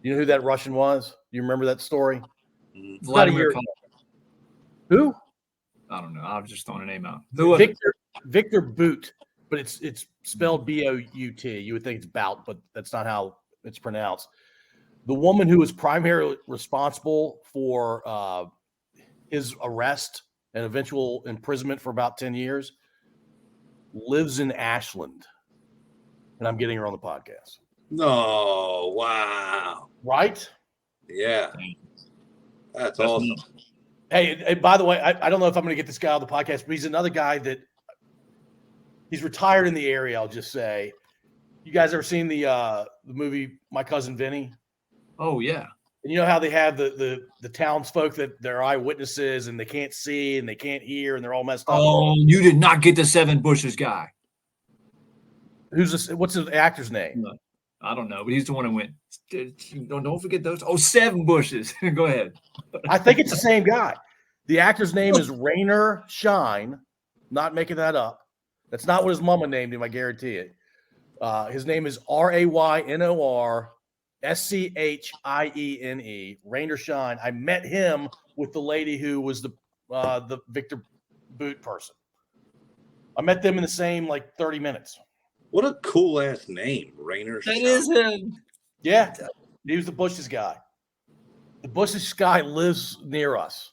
You know who that Russian was? You remember that story? Vladimir. Who? I don't know. I was just throwing a name out. Victor Bout, but it's spelled Bout. You would think it's Bout, but that's not how it's pronounced. The woman who was primarily responsible for his arrest and eventual imprisonment for about 10 years lives in Ashland, and I'm getting her on the podcast. No, wow. Right? Yeah. That's awesome. Hey, by the way, I don't know if I'm going to get this guy on the podcast, but he's another guy that He's retired in the area. I'll just say. You guys ever seen the movie My Cousin Vinny? Oh yeah. And you know how they have the townsfolk that they're eyewitnesses and they can't see and they can't hear and they're all messed up. Oh, you did not get the 7 Bushes guy. Who's this? What's the actor's name? No, I don't know, but he's the one who went. Don't forget those. Oh, 7 Bushes. Go ahead. I think it's the same guy. The actor's name is Raynor Shine. Not making that up. That's not what his mama named him. I guarantee it. His name is Raynor Schine. Raynor Shine. I met him with the lady who was the Victor Boot person. I met them in the same 30 minutes. What a cool ass name, Raynor Shine. That is him. Yeah, he was the Bushes guy. The Bushes guy lives near us.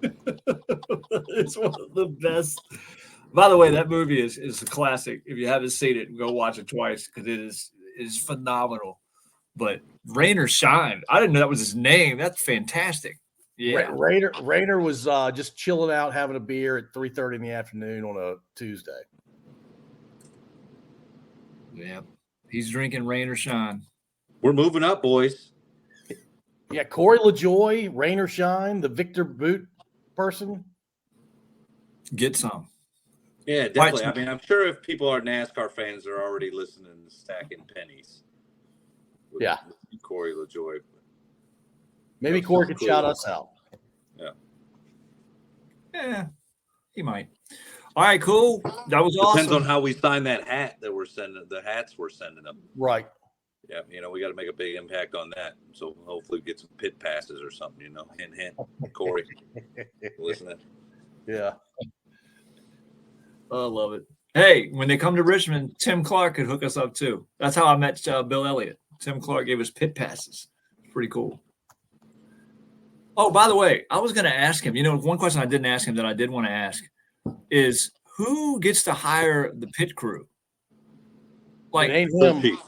It's one of the best. By the way, that movie is a classic. If you haven't seen it, go watch it twice because it is phenomenal. But Raynor Shine, I didn't know that was his name. That's fantastic. Yeah, Raynor was just chilling out, having a beer at 3:30 in the afternoon on a Tuesday. Yeah, he's drinking Raynor Shine. We're moving up, boys. Yeah, Corey Lajoie, Raynor Shine, the Victor Boot person. Get some. Yeah, definitely. I mean, I'm sure if people are NASCAR fans, they're already listening to Stacking Pennies. Yeah. Corey Lajoie. Maybe Corey could shout us out. Yeah. Yeah, he might. All right, cool. That was awesome. Depends on how we sign that hat that we're sending. The hats we're sending them. Right. Yeah, we got to make a big impact on that. So hopefully get some pit passes or something, Hint, hint. Corey, listening. Yeah. I love it. Hey, when they come to Richmond, Tim Clark could hook us up too. That's how I met Bill Elliott. Tim Clark gave us pit passes. Pretty cool. Oh, by the way, I was going to ask him, one question I didn't ask him that I did want to ask is who gets to hire the pit crew? It ain't him.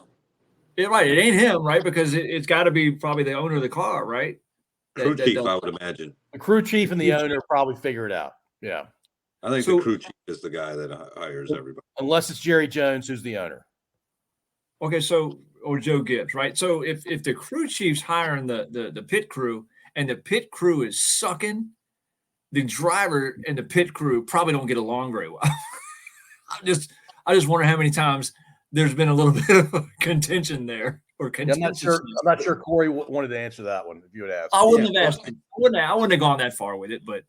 Right. It ain't him, right? Because it's got to be probably the owner of the car, right? Crew chief, I would imagine. The crew chief and the owner probably figure it out. Yeah. I think the crew chief is the guy that hires everybody. Unless it's Jerry Jones, who's the owner. Okay, or Joe Gibbs, right? So if the crew chief's hiring the pit crew and the pit crew is sucking, the driver and the pit crew probably don't get along very well. I just wonder how many times there's been a little bit of contention there or contention. I'm not sure Corey wanted to answer that one if you had asked. I wouldn't have asked him. I wouldn't have gone that far with it, but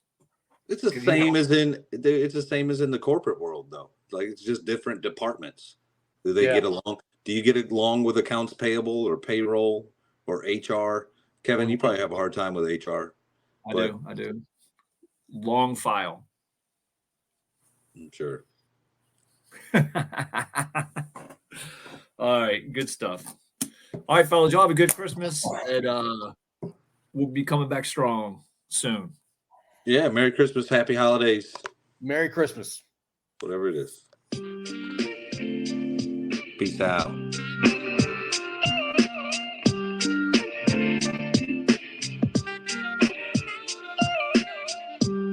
it's the same as in the corporate world, though. It's just different departments. Do they get along? Do you get along with accounts payable or payroll or HR? Kevin, you probably have a hard time with HR. I do. Long file. I'm sure. All right, good stuff. All right, fellas, y'all have a good Christmas, and we'll be coming back strong soon. Yeah, Merry Christmas, Happy Holidays. Merry Christmas. Whatever it is. Peace out.